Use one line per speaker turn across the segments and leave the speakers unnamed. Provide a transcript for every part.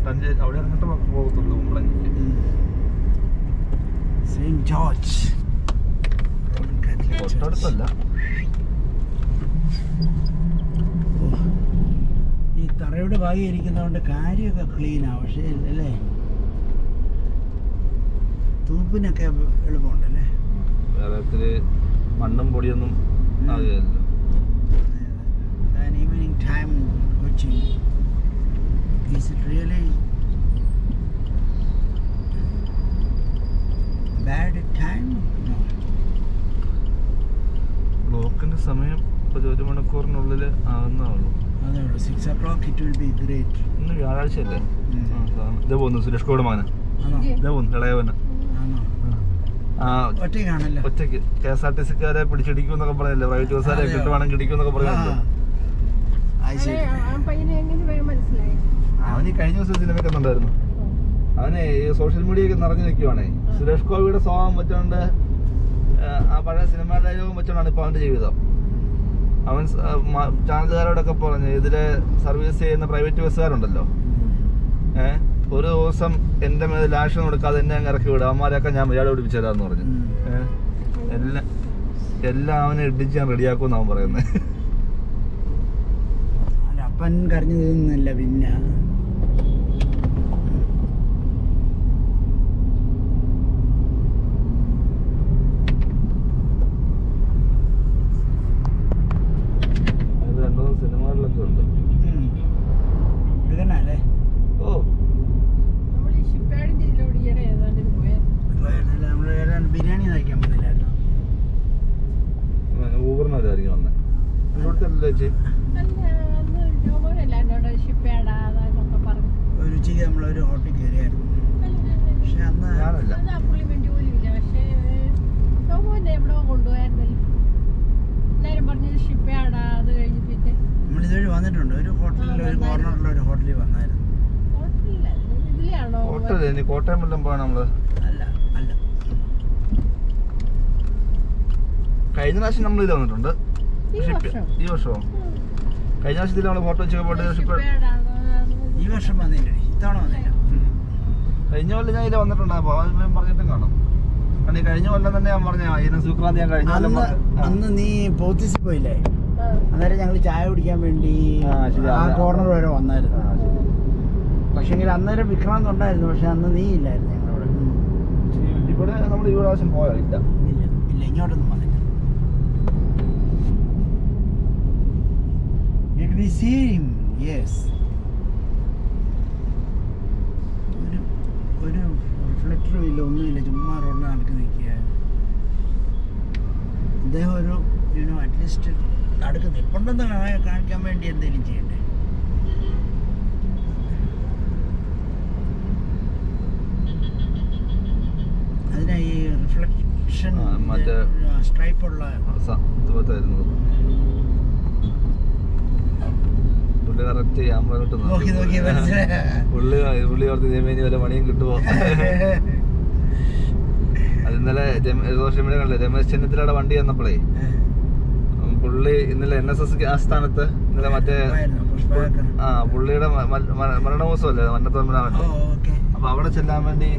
മട്ടാഞ്ചേരി അവിടെ ഇറങ്ങിട്ട് പോകത്തുള്ളൂ കുമ്പളങ്ങിക്ക്.
Saint George
തൊട്ടടുത്തല്ല.
ഈ തറയുടെ ഭാഗം ഇരിക്കുന്നതുകൊണ്ട് കാര്യമൊക്കെ ക്ലീനാണ്. പക്ഷേ അല്ലേ തൂപ്പിനൊക്കെ എളുപ്പമുണ്ടല്ലേ.
വേറെ ഇത്തിരി മണ്ണും പൊടിയൊന്നും ആകുകയല്ലോ.
Evening time Cochin is it really bad time?
ബ്ലോക്കിന്റെ സമയം ഒരു മണിക്കൂറിനുള്ളിൽ ആകുന്നേ.
അതേ ഉള്ളൂ. 6 o'clock it will be great.
ഇന്ന് വ്യാഴാഴ്ച അല്ലേ? ഇതേ പോകുന്നു സുരേഷ് ഗോയുടെ മകന്. ഇതേ പോകുന്നു ഇളയവന്. ഒറ്റയ്ക്ക് KSRTC-ക്കാരെ പിടിച്ചിടിക്കും എന്നൊക്കെ പറഞ്ഞല്ലേ, പ്രൈവറ്റ് ബസ്സുകാരെ കിട്ടുവാണെങ്കിൽ ഇടിക്കും എന്നൊക്കെ പറഞ്ഞല്ലോ. അവന് കഴിഞ്ഞ ദിവസം സിനിമയ്ക്ക് ഉണ്ടായിരുന്നു. അവനെ സോഷ്യൽ മീഡിയ ഒക്കെ നിറഞ്ഞു നിൽക്കുവാണേ. സുരേഷ് ഗോപിയുടെ സ്വഭാവം വെച്ചോണ്ട് ആ പഴയ സിനിമാ ഡയലോഗും വെച്ചോണ്ടാണ് ഇപ്പൊ അവന്റെ ജീവിതം. അവൻ ചാനലുകാരോടൊക്കെ പറഞ്ഞു, ഇതില് സർവീസ് ചെയ്യുന്ന പ്രൈവറ്റ് ബസ്സുകാരുണ്ടല്ലോ, ഒരു ദിവസം എന്റെ മേൽ ലാക്ഷൻ കൊടുക്കാതെ എന്നെ അങ്ങ് ഇറക്കി വിടും, അവന്മാരെയൊക്കെ ഞാൻ മര്യാദ പിടിപ്പിച്ചു തരാന്ന് പറഞ്ഞു. എല്ലാം അവനെ ഇടിച്ച് ഞാൻ റെഡിയാക്കുമെന്ന് അവൻ പറയുന്നത്.
അപ്പൻ കരഞ്ഞു തീർന്നില്ല. പിന്നെ
സിനിമകളിലൊക്കെ ഉണ്ട്.
എടുക്കണല്ലേ?
ഓ
ബിരിയാണി കഴിക്കാൻ പറ്റില്ല.
ഊബറിനല്ലായിരിക്കും വന്നേ. ചേച്ചി
ഒരു ഉച്ചയ്ക്ക് നമ്മളൊരു ഹോട്ടലിൽ കയറിയായിരുന്നു. പക്ഷെ അന്ന്
ഞാനല്ല,
നമ്മളിതുവഴി വന്നിട്ടുണ്ട്. ഒരു ഹോട്ടലിൽ, ഒരു കോർണറിൽ ഒരു ഹോട്ടലിൽ വന്നായിരുന്നു.
ഹോട്ടൽ ഇനി കോട്ടയം വല്ലതും പോയാണ് നമ്മള്.
അല്ല അല്ല,
കഴിഞ്ഞ പ്രാവശ്യം നമ്മൾ ഇതിൽ വന്നിട്ടുണ്ട്. ഈ വർഷമോ? കഴിഞ്ഞ വർഷത്തിൽ നമ്മള് ഫോട്ടോ വെച്ചൊക്കെ പോയിട്ട്
ഈ വർഷം വന്നില്ല, ഇത്തവണ വന്നില്ല.
കഴിഞ്ഞ കൊല്ലം ഞാൻ ഇതിൽ വന്നിട്ടുണ്ട്. അപ്പൊ പറഞ്ഞിട്ടും കാണും. കാരണം കഴിഞ്ഞ കൊല്ലം തന്നെ ഞാൻ പറഞ്ഞ സുക്രാന്തി ഞാൻ കഴിഞ്ഞ കൊല്ലം
അന്ന് നീ പോത്തീസിൽ പോയില്ലേ? അന്നേരം ഞങ്ങൾ ചായ കുടിക്കാൻ വേണ്ടി ആ കോർണർ വരെ വന്നായിരുന്നു. പക്ഷെങ്കിൽ അന്നേരം വിക്രാന്ത് ഉണ്ടായിരുന്നു, പക്ഷെ അന്ന് നീ ഇല്ലായിരുന്നു ഞങ്ങളോട്.
ഇവിടെ നമ്മൾ ഈ പ്രാവശ്യം പോയോ? ഇല്ല
ഇല്ല ഇല്ല, ഇങ്ങോട്ടൊന്നും വന്നില്ല. ഒരു റിഫ്ലക്ടറും ഇല്ല, ഒന്നുമില്ല, ചുമ്മാ റോഡിൽ നടക്കി നിൽക്കുക. അദ്ദേഹം ഒരു അറ്റ്ലീസ്റ്റ് നടക്ക് നിൽപ്പുണ്ടെന്ന് കാണിക്കാൻ വേണ്ടി എന്തെങ്കിലും ചെയ്യണ്ടേ? അതിനാ ഈ റിഫ്ലക്ഷൻ സ്ട്രൈപ്പുള്ള
വല്ല പണിയും കിട്ടുമോ? അത് ഇന്നലെ സോഷ്യൽ മീഡിയ കണ്ടേ, രമേശ് ചെന്നിത്തലയുടെ വണ്ടി വന്നപ്പോഴേ പുള്ളി ഇന്നലെ NSS ആസ്ഥാനത്ത് ഇന്നലെ മറ്റേ പുള്ളിയുടെ മരണമോത്സവല്ലേ മന്നത്തോന്മനാമല്ലോ. അപ്പൊ അവിടെ ചെല്ലാൻ വേണ്ടി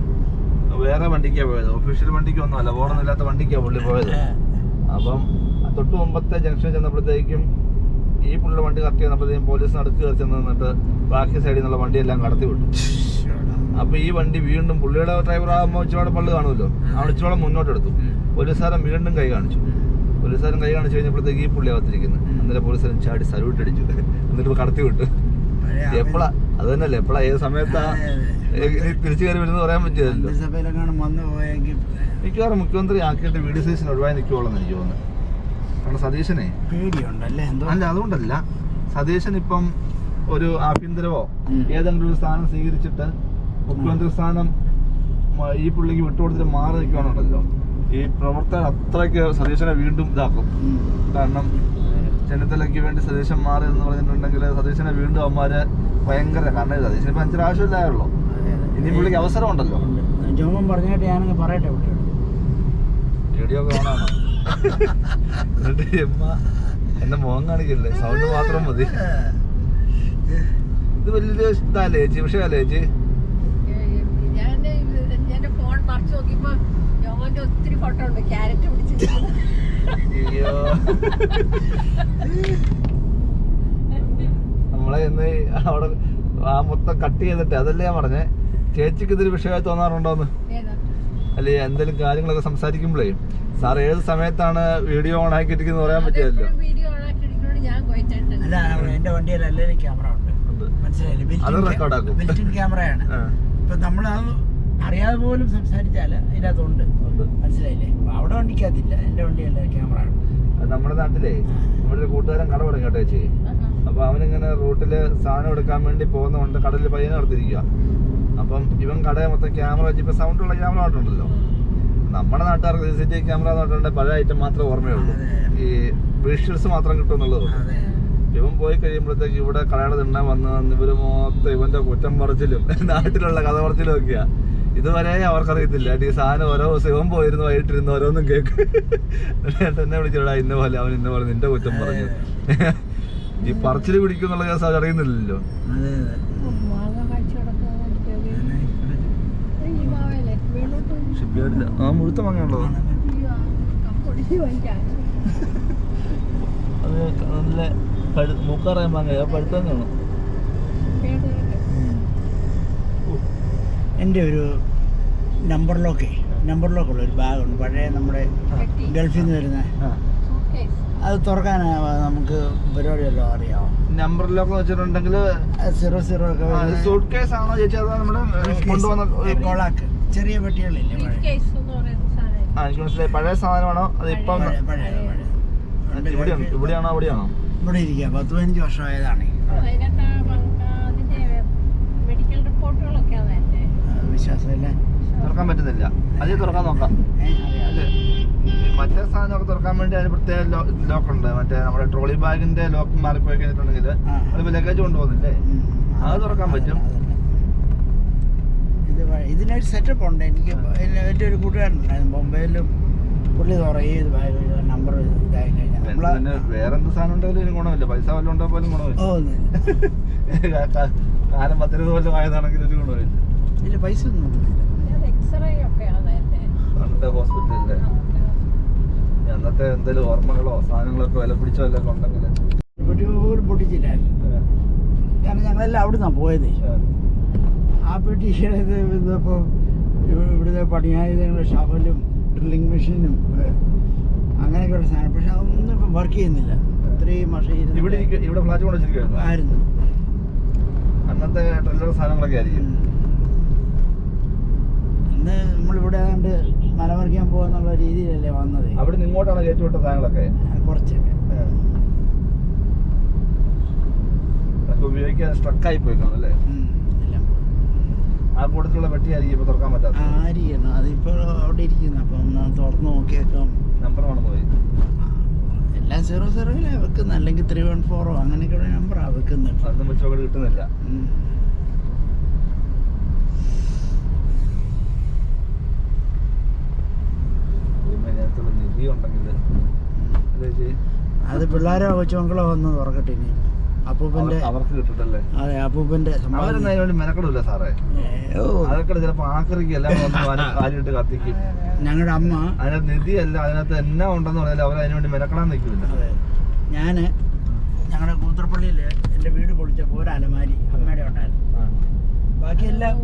വേറെ വണ്ടിക്കാ പോയത്, ഒഫീഷ്യൽ വണ്ടിക്കൊന്നും അല്ല, ബോർഡൊന്നുമില്ലാത്ത വണ്ടിക്കാ പുള്ളി പോയത്. അപ്പം തൊട്ട് മുമ്പത്തെ ജംഗ്ഷനിൽ ചെന്നപ്പോഴത്തേക്കും ഈ പുള്ളിയുടെ വണ്ടി കറക്റ്റ് ചെയ്യുന്നപ്പോഴത്തേക്കും പോലീസ് നടുക്ക് കയറി ചെന്ന് നിന്നിട്ട് ബാക്കി സൈഡിൽ നിന്നുള്ള വണ്ടിയെല്ലാം കടത്തി വിട്ടു. അപ്പൊ ഈ വണ്ടി വീണ്ടും പുള്ളിയുടെ ഡ്രൈവർ ആകുമ്പോൾ ഇച്ചിരോടെ പള്ളു കാണുമല്ലോ, അവിടെ ഇച്ചിരോടെ മുന്നോട്ടെടുത്തു. പോലീസുകാരൻ വീണ്ടും കൈ കാണിച്ചു. പോലീസുകാരൻ കൈ കാണിച്ചു കഴിഞ്ഞപ്പോഴത്തേക്ക് ഈ പുള്ളി അകത്തിരിക്കുന്നത്. അന്നേരം പോലീസുകാരൻ ചാടി സല്യൂട്ട് അടിച്ചു, എന്നിട്ട് കടത്തി വിട്ടു. എപ്പോഴാ അത് തന്നെയല്ലേ, എപ്പോഴാ ഏത് സമയത്താ തിരിച്ചു കയറി വരുന്നത് പറയാൻ പറ്റില്ലല്ലോ. മിക്കവാറും മുഖ്യമന്ത്രി ആക്കിയിട്ട് വീഡിയോ സ്റ്റേഷൻ ഒഴിവായി നിൽക്കുവോളെന്ന് എനിക്ക് തോന്നുന്നത്. കാരണം സതീശനെ
പേടിയുണ്ടല്ലേ?
അല്ല, അതുകൊണ്ടല്ല. സതീശൻ ഇപ്പം ഒരു ആഭ്യന്തരവോ ഏതെങ്കിലും ഒരു സ്ഥാനം സ്വീകരിച്ചിട്ട് മുഖ്യമന്ത്രി സ്ഥാനം ഈ പുള്ളിക്ക് വിട്ടുകൊടുത്തിട്ട് മാറി നിൽക്കുകയാണുണ്ടല്ലോ, ഈ പ്രവർത്തകർ അത്രയ്ക്ക് സതീശനെ വീണ്ടും ഇതാക്കും. കാരണം ചെന്നിത്തലയ്ക്ക് വേണ്ടി സതീശൻ മാറി എന്ന് പറഞ്ഞിട്ടുണ്ടെങ്കിൽ സതീശനെ വീണ്ടും അവന്മാര് ഭയങ്കര, കാരണം സതീശന് ഇപ്പം 5 പ്രാവശ്യമില്ലായുള്ളൂ, ഇനി പുള്ളിക്ക് അവസരം ഉണ്ടല്ലോ.
ജോമൻ പറഞ്ഞിട്ട് ഞാനങ്ങ് പറയട്ടെ,
വീഡിയോ കാണാണോ? എന്നിട്ട് എന്നെ മുഖം കാണിക്കില്ലേ, സൗണ്ട് മാത്രം മതി. ഇത് വലിയ ഇതല്ലേ ചേച്ചി, വിഷയമല്ലേ ചേച്ചി?
ഞാൻ ഫോൺ മറിച്ച് നോക്കിയപ്പോ ജോമോന്റെ ഒത്തിരി ഫോട്ടോ ഉണ്ട് ക്യാരറ്റ് പിടിച്ചിട്ട്.
അയ്യോ, നമ്മളെ ഇന്ന് അവിടെ ആ മൊത്തം കട്ട് ചെയ്തിട്ട് അതല്ലേ ഞാൻ പറഞ്ഞേ. ചേച്ചിക്ക് ഇതൊരു വിഷയമായി തോന്നാറുണ്ടോന്ന്? അല്ലെ എന്തെങ്കിലും കാര്യങ്ങളൊക്കെ സംസാരിക്കുമ്പോഴേ സാർ ഏത് സമയത്താണ് വീഡിയോ ഓൺ ആക്കിയിരിക്കുന്നത് പറയാൻ പറ്റില്ലല്ലോ.
അല്ല, എന്റെ വണ്ടിയിൽ എല്ലാവരും ക്യാമറ ഉണ്ട്,
അത് റെക്കോർഡ് ആക്കും.
ബിൽറ്റിൻ ക്യാമറയാണ്. ഇപ്പൊ നമ്മൾ അറിയാതെ പോലും സംസാരിച്ചാല് ഇതിനകത്തുണ്ട്, മനസ്സിലായില്ലേ? അവിടെ വണ്ടിക്കകത്തില്ല, എന്റെ വണ്ടിയല്ല ക്യാമറ ആണ്.
നമ്മുടെ നാട്ടിലെ നമ്മുടെ ഒരു കൂട്ടുകാരൻ കട തുടങ്ങി കേട്ടോ ചേച്ചി. അപ്പൊ അവനിങ്ങനെ റൂട്ടില് സാധനം എടുക്കാൻ വേണ്ടി പോകുന്നതുകൊണ്ട് കടലിൽ പയ്യനെ നിർത്തിയിരിക്കുക. അപ്പം ഇവൻ കടയെ മൊത്തം ക്യാമറ വെച്ച് ഇപ്പൊ സൗണ്ട് ഉള്ള ക്യാമറ ആയിട്ടുണ്ടല്ലോ. നമ്മുടെ നാട്ടുകാർക്ക് CCTV ക്യാമറ എന്ന് പഴയ ഐറ്റം മാത്രമേ ഓർമ്മയുള്ളൂ, ഈ വിഷ്വൽസ് മാത്രം കിട്ടുമെന്നുള്ളത്. ഇവൻ പോയി കഴിയുമ്പോഴത്തേക്ക് ഇവിടെ കടയുടെ തിണ്ണ വന്ന് ഇവര് മൊത്തം ഇവന്റെ കുറ്റം പറച്ചിലും നാട്ടിലുള്ള കഥ പറച്ചിലും ഒക്കെയാ. ഇതുവരെ അവർക്കറിയത്തില്ല ഈ സാധനം ഓരോ ദിവസം ഇവൻ പോയിരുന്നു വൈകിട്ടിരുന്ന് ഓരോന്നും കേക്ക് എന്നെ വിളിച്ചിടാ ഇന്ന പോലെ അവൻ ഇന്ന പോലെ നിന്റെ കുറ്റം പറഞ്ഞു. ഈ പറച്ചില് പിടിക്കുന്നുള്ള കേസ് അവർ അറിയുന്നില്ലല്ലോ. ആ മുഴുത്ത മാങ്ങയുണ്ടോ? അത് നല്ല മൂക്കാറായ മാങ്ങ പഴുത്ത കാണും.
എൻ്റെ ഒരു നമ്പർ ലോക്കുള്ള ഒരു ബാഗുണ്ട്, പഴയ നമ്മുടെ ഗൾഫിൽ നിന്ന് വരുന്ന. അത് തുറക്കാൻ നമുക്ക് പരിപാടിയല്ലോ അറിയാമോ?
നമ്പർ ലോക്ക് വെച്ചിട്ടുണ്ടെങ്കിൽ
00 ഒക്കെ
സൂട്ട് കേസ് ആണോ ചേച്ചി? അതാ നമ്മള് കൊണ്ടുവന്ന
കോളാക്ക് ചെറിയ പെട്ടികളില്ലേ?
എനിക്ക് മനസ്സിലായി. പഴയ സാധനമാണോ അത്? ഇപ്പം ഇവിടെയാണോ അവിടെയാണോ?
ഇവിടെ ഇരിക്കുക 10-15 വർഷമായതാണ്. വിശ്വാസമല്ലേ?
തുറക്കാൻ പറ്റുന്നില്ല. അത് തുറക്കാൻ നോക്കാം. മറ്റേ സാധനമൊക്കെ തുറക്കാൻ വേണ്ടി അതിന് പ്രത്യേക ലോക്ക് ഉണ്ട്. മറ്റേ നമ്മുടെ ട്രോളി ബാഗിന്റെ ലോക്ക് മാറിപ്പോയി കഴിഞ്ഞിട്ടുണ്ടെങ്കിൽ അത് ലഗേജ് കൊണ്ടുപോകുന്നില്ലേ, അത് തുറക്കാൻ പറ്റും.
ഇതിനൊരു സെറ്റപ്പ് ഉണ്ട്. എനിക്ക് എൻ്റെ ഒരു കൂട്ടുകാരുണ്ടായിരുന്നു ബോംബെയിലും, പുള്ളി തുറയും ബാഗ് നമ്പർ ഇതായി കഴിഞ്ഞാൽ
വേറെന്ത് സാധനം ഉണ്ടെങ്കിലും ഗുണമില്ല. പൈസ വല്ലതും ഉണ്ടോ പോലും ഗുണമില്ല. കാലം 10-20 കൊല്ലം ആയതാണെങ്കിൽ ഒരു ഗുണമില്ല.
ഇല്ല, പൈസ ഒന്നും
ഹോസ്പിറ്റലിലെ അന്നത്തെ എന്തെങ്കിലും ഓർമ്മകളോ സാധനങ്ങളൊക്കെ വില പിടിച്ചോ എല്ലാം ഉണ്ടെങ്കിൽ
പൊട്ടിച്ചില്ലായിരുന്നു. കാരണം ഞങ്ങളെല്ലാം അവിടെ നിന്നാണ് പോയത്. ആ പെട്ടി ഇപ്പോൾ ഇവിടുത്തെ പണിയായുധങ്ങളുടെ ഷവലും ഡ്രില്ലിംഗ് മെഷീനും അങ്ങനെയൊക്കെയുള്ള സാധനം. പക്ഷെ അതൊന്നും ഇപ്പം വർക്ക് ചെയ്യുന്നില്ല. ഇത്രയും വർഷം
ഇവിടെ ഫ്ലാറ്റ് കൊണ്ടുവച്ചിരിക്കുന്നു
ആയിരുന്നു.
അന്നത്തെ ഡ്രില്ലർ സാധനങ്ങളൊക്കെ ആയിരിക്കും.
ഇന്ന് നമ്മളിവിടെ ഏതാണ്ട് മലമറിക്കാൻ പോകുന്നുള്ള രീതിയിലല്ലേ വന്നത്.
അവിടെ ഇങ്ങോട്ടാണ് കയറ്റിവിട്ട സാധനങ്ങളൊക്കെ
കുറച്ചൊക്കെ
ഉപയോഗിക്കാൻ സ്ട്രക്കായി പോയി കാണും അല്ലേ? ആ കൂട്ടത്തിലുള്ള പെട്ടിയായിരിക്കും ഇപ്പൊ തുറക്കാൻ പറ്റാത്ത.
ആയിരിക്കണം. അതിപ്പോ അവിടെ ഇരിക്കുന്നു. അപ്പൊ ഒന്ന് തുറന്നു നോക്കിയേക്കാം.
നമ്പർ മറന്നു പോയി.
എല്ലാം 00 വെക്കുന്നത്, അല്ലെങ്കിൽ 314 അങ്ങനെയൊക്കെയുള്ള നമ്പറാ വെക്കുന്നത്.
അതൊന്നും വെച്ചോടെ കിട്ടുന്നില്ല. നിധി ഉണ്ടെങ്കിൽ
അത് പിള്ളേരോ കൊച്ചുമക്കളോ വന്ന് തുറക്കട്ടെ. ഇനി അപ്പൂപ്പന്റെ
അവർക്ക് കിട്ടട്ടല്ലേ?
അതെ, അപ്പൂപ്പന്റെ
മെനക്കെടില്ല സാറേ. അതൊക്കെ ചിലപ്പോ ആക്രിക്ക് എല്ലാം കാലിട്ട് കത്തിക്കും.
ഞങ്ങളുടെ അമ്മ
അതിനകത്ത് നിധിയല്ല, അതിനകത്ത് എന്നാ ഉണ്ടെന്ന് പറഞ്ഞാൽ അവർ അതിനു വേണ്ടി മെനക്കെടാൻ നിൽക്കില്ല.
ഞാന് ഞങ്ങളുടെ കൂത്തറപ്പള്ളിയില് എന്റെ വീട് പൊളിച്ചപ്പോ ഒരു അലമാരി അമ്മയുടെ ഉണ്ടായിരുന്നു. ബാക്കിയെല്ലാം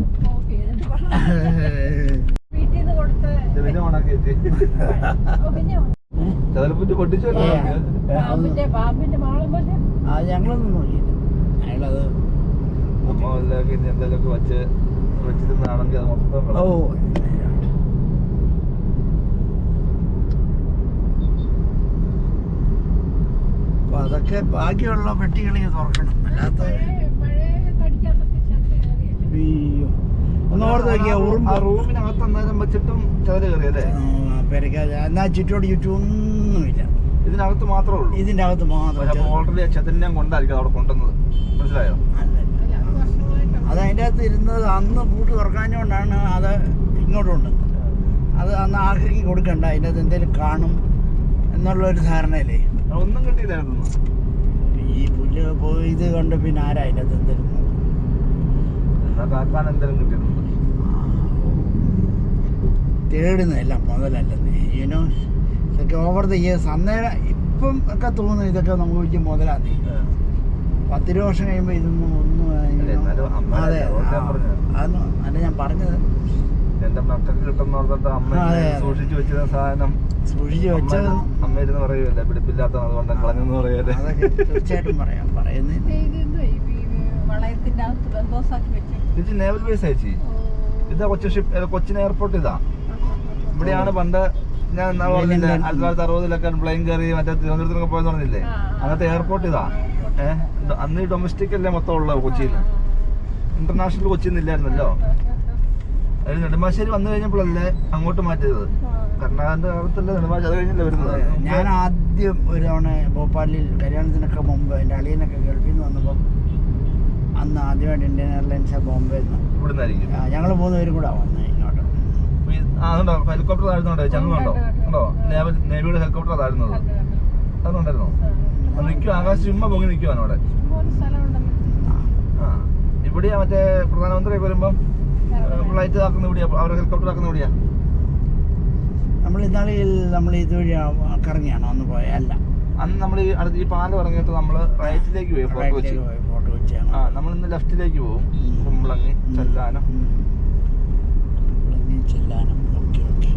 ഞങ്ങളൊന്നും നോക്കിയില്ല. അയാളത്
എന്തെങ്കിലുമൊക്കെ വെച്ചിരുന്നാണെങ്കിൽ അത് മൊത്തം
അപ്പൊ അതൊക്കെ ബാക്കിയുള്ള പെട്ടികളിൽ തുറക്കണം. അല്ലാത്ത ഒന്നോർത്ത് നോക്കിയാ
റൂമിനകത്ത് അന്നേരം വെച്ചിട്ടും ചതല് കയറിയല്ലേ?
പെരക്കാതെ എന്നാ ചുറ്റോട് ചുറ്റൊന്നുമില്ല.
ഇതിനകത്ത് മാത്രമേ ഉള്ളൂ.
ഇതിന്റെ അകത്ത് മാത്രം
ഓൾറെഡി ചതലിനെ കൊണ്ടായിരിക്കും അവിടെ കൊണ്ടുവന്നത്. മനസ്സിലായോ?
അത് അതിൻ്റെ അകത്ത് ഇരുന്നത് അന്ന് പൂട്ട് തുറക്കാഞ്ഞുകൊണ്ടാണ് അത് ഇങ്ങോട്ടുണ്ട്. അത് അന്ന് ആക്രിക്ക് കൊടുക്കണ്ട, അതിൻ്റെ അകത്ത് എന്തെങ്കിലും കാണും എന്നുള്ളൊരു ധാരണയല്ലേ.
ഒന്നും കിട്ടിയില്ലായിരുന്നു.
ഈ പുല്ല് പോയി ഇത് കണ്ട് പിന്നെ ആരാ അതിൻ്റെ അകത്ത് എന്തെങ്കിലും
കാക്കാൻ എന്തെങ്കിലും കിട്ടിയിട്ടുണ്ട്.
തേടുന്നതെല്ലാം മുതലല്ലെന്നേ യൂനോ. ഇതൊക്കെ ഓവർ ദ ഇയേഴ്സ് അന്നേരം ഇപ്പം ഒക്കെ തോന്നുന്നു ഇതൊക്കെ നമുക്ക് വലിയ മുതലാന്നേ. 10 വർഷം കഴിയുമ്പോൾ ഇതൊന്നും ഒന്നും അതെ അതൊന്നും അല്ല ഞാൻ പറഞ്ഞത്.
എന്റെ മക്കൾക്ക് കിട്ടുന്ന ഓർത്തിട്ട് അമ്മ സൂക്ഷിച്ചു വെച്ചിരുന്ന സാധനം
സൂക്ഷിച്ച് വെച്ചത്
അമ്മ ഇരുന്ന് പറയുമല്ലേ പിടിപ്പില്ലാത്ത അതുകൊണ്ട് കളഞ്ഞെന്ന് പറയല്ലേ.
അതൊക്കെ തീർച്ചയായിട്ടും പറയാം പറയുന്നത്.
വളയത്തിന്റെ അകത്ത് ബന്ധോസാക്കി വെച്ചു.
ഇത് നേവൽ ബേസ് അയച്ചി. ഇതാ കൊച്ചിൻ എയർപോർട്ട്. ഇതാ ഇവിടെയാണ് പണ്ട് ഞാൻ എന്നാ പറഞ്ഞില്ലേ 1960-ലൊക്കെ പ്ലെയിൻ കയറി മറ്റേ തിരുവനന്തപുരത്തൊക്കെ പോയെന്ന് പറഞ്ഞില്ലേ, അങ്ങനത്തെ എയർപോർട്ട് ഇതാ. അന്ന് ഡൊമസ്റ്റിക് അല്ലേ മൊത്തം ഉള്ളത് കൊച്ചിയിൽ, ഇന്റർനാഷണൽ കൊച്ചിയിൽ നിന്നില്ലായിരുന്നല്ലോ. അതിന് നെടുമ്പാശ്ശേരി വന്നു കഴിഞ്ഞപ്പോഴല്ലേ അങ്ങോട്ട് മാറ്റിയത്. കർണാടകന്റെ കാലത്തല്ലേ നെടുമ്പാശ്ശേരി, അത് കഴിഞ്ഞല്ലേ വരുന്നത്.
ഞാൻ ആദ്യം ഒരു തവണ ഭോപ്പാലിൽ കല്യാണത്തിനൊക്കെ മുമ്പ് എൻ്റെ അളിയനൊക്കെ ഗൾഫിൽ നിന്ന് വന്നപ്പം അന്ന് ആദ്യമായിട്ട് ഇന്ത്യൻ എയർലൈൻസ് ബോംബെ
ഇവിടുന്നായിരിക്കും
ഞങ്ങൾ 3 പേരും കൂടെ വന്നത് ഇങ്ങോട്ട്.
അതുണ്ടോ ഹെലികോപ്റ്റർ താഴ്ന്നുണ്ടോ ചങ്ങുണ്ടോ ഉണ്ടോ നേവിയുടെ ഹെലികോപ്റ്റർ താഴ്ന്നത് അതുണ്ടായിരുന്നോ? നിൽക്കും ആകാശം ചുമ്മാ പൊങ്ങി നിൽക്കുവാണ് അവിടെ. ആ ഇവിടെയാ മറ്റേ പ്രധാനമന്ത്രിയൊക്കെ വരുമ്പം ഫ്ലൈറ്റ് ആക്കുന്ന ഇവിടെയാ, അവരുടെ ഹെലികോപ്റ്റർ ആക്കുന്ന ഇവിടെയാ.
നമ്മൾ ഇന്നാളിൽ നമ്മൾ ഇതുവഴി കറങ്ങിയാണോ അന്ന് പോയ? അല്ല,
അന്ന് നമ്മൾ ഈ പാലം ഇറങ്ങിയിട്ട് നമ്മള് റൈറ്റിലേക്ക് പോയി ഫോട്ടോ വെച്ച്. ആ നമ്മൾ ഇന്ന് ലെഫ്റ്റിലേക്ക് പോകും. കുമ്പളങ്ങി ചെല്ലാനം
ചെല്ലാനം. Okay okay.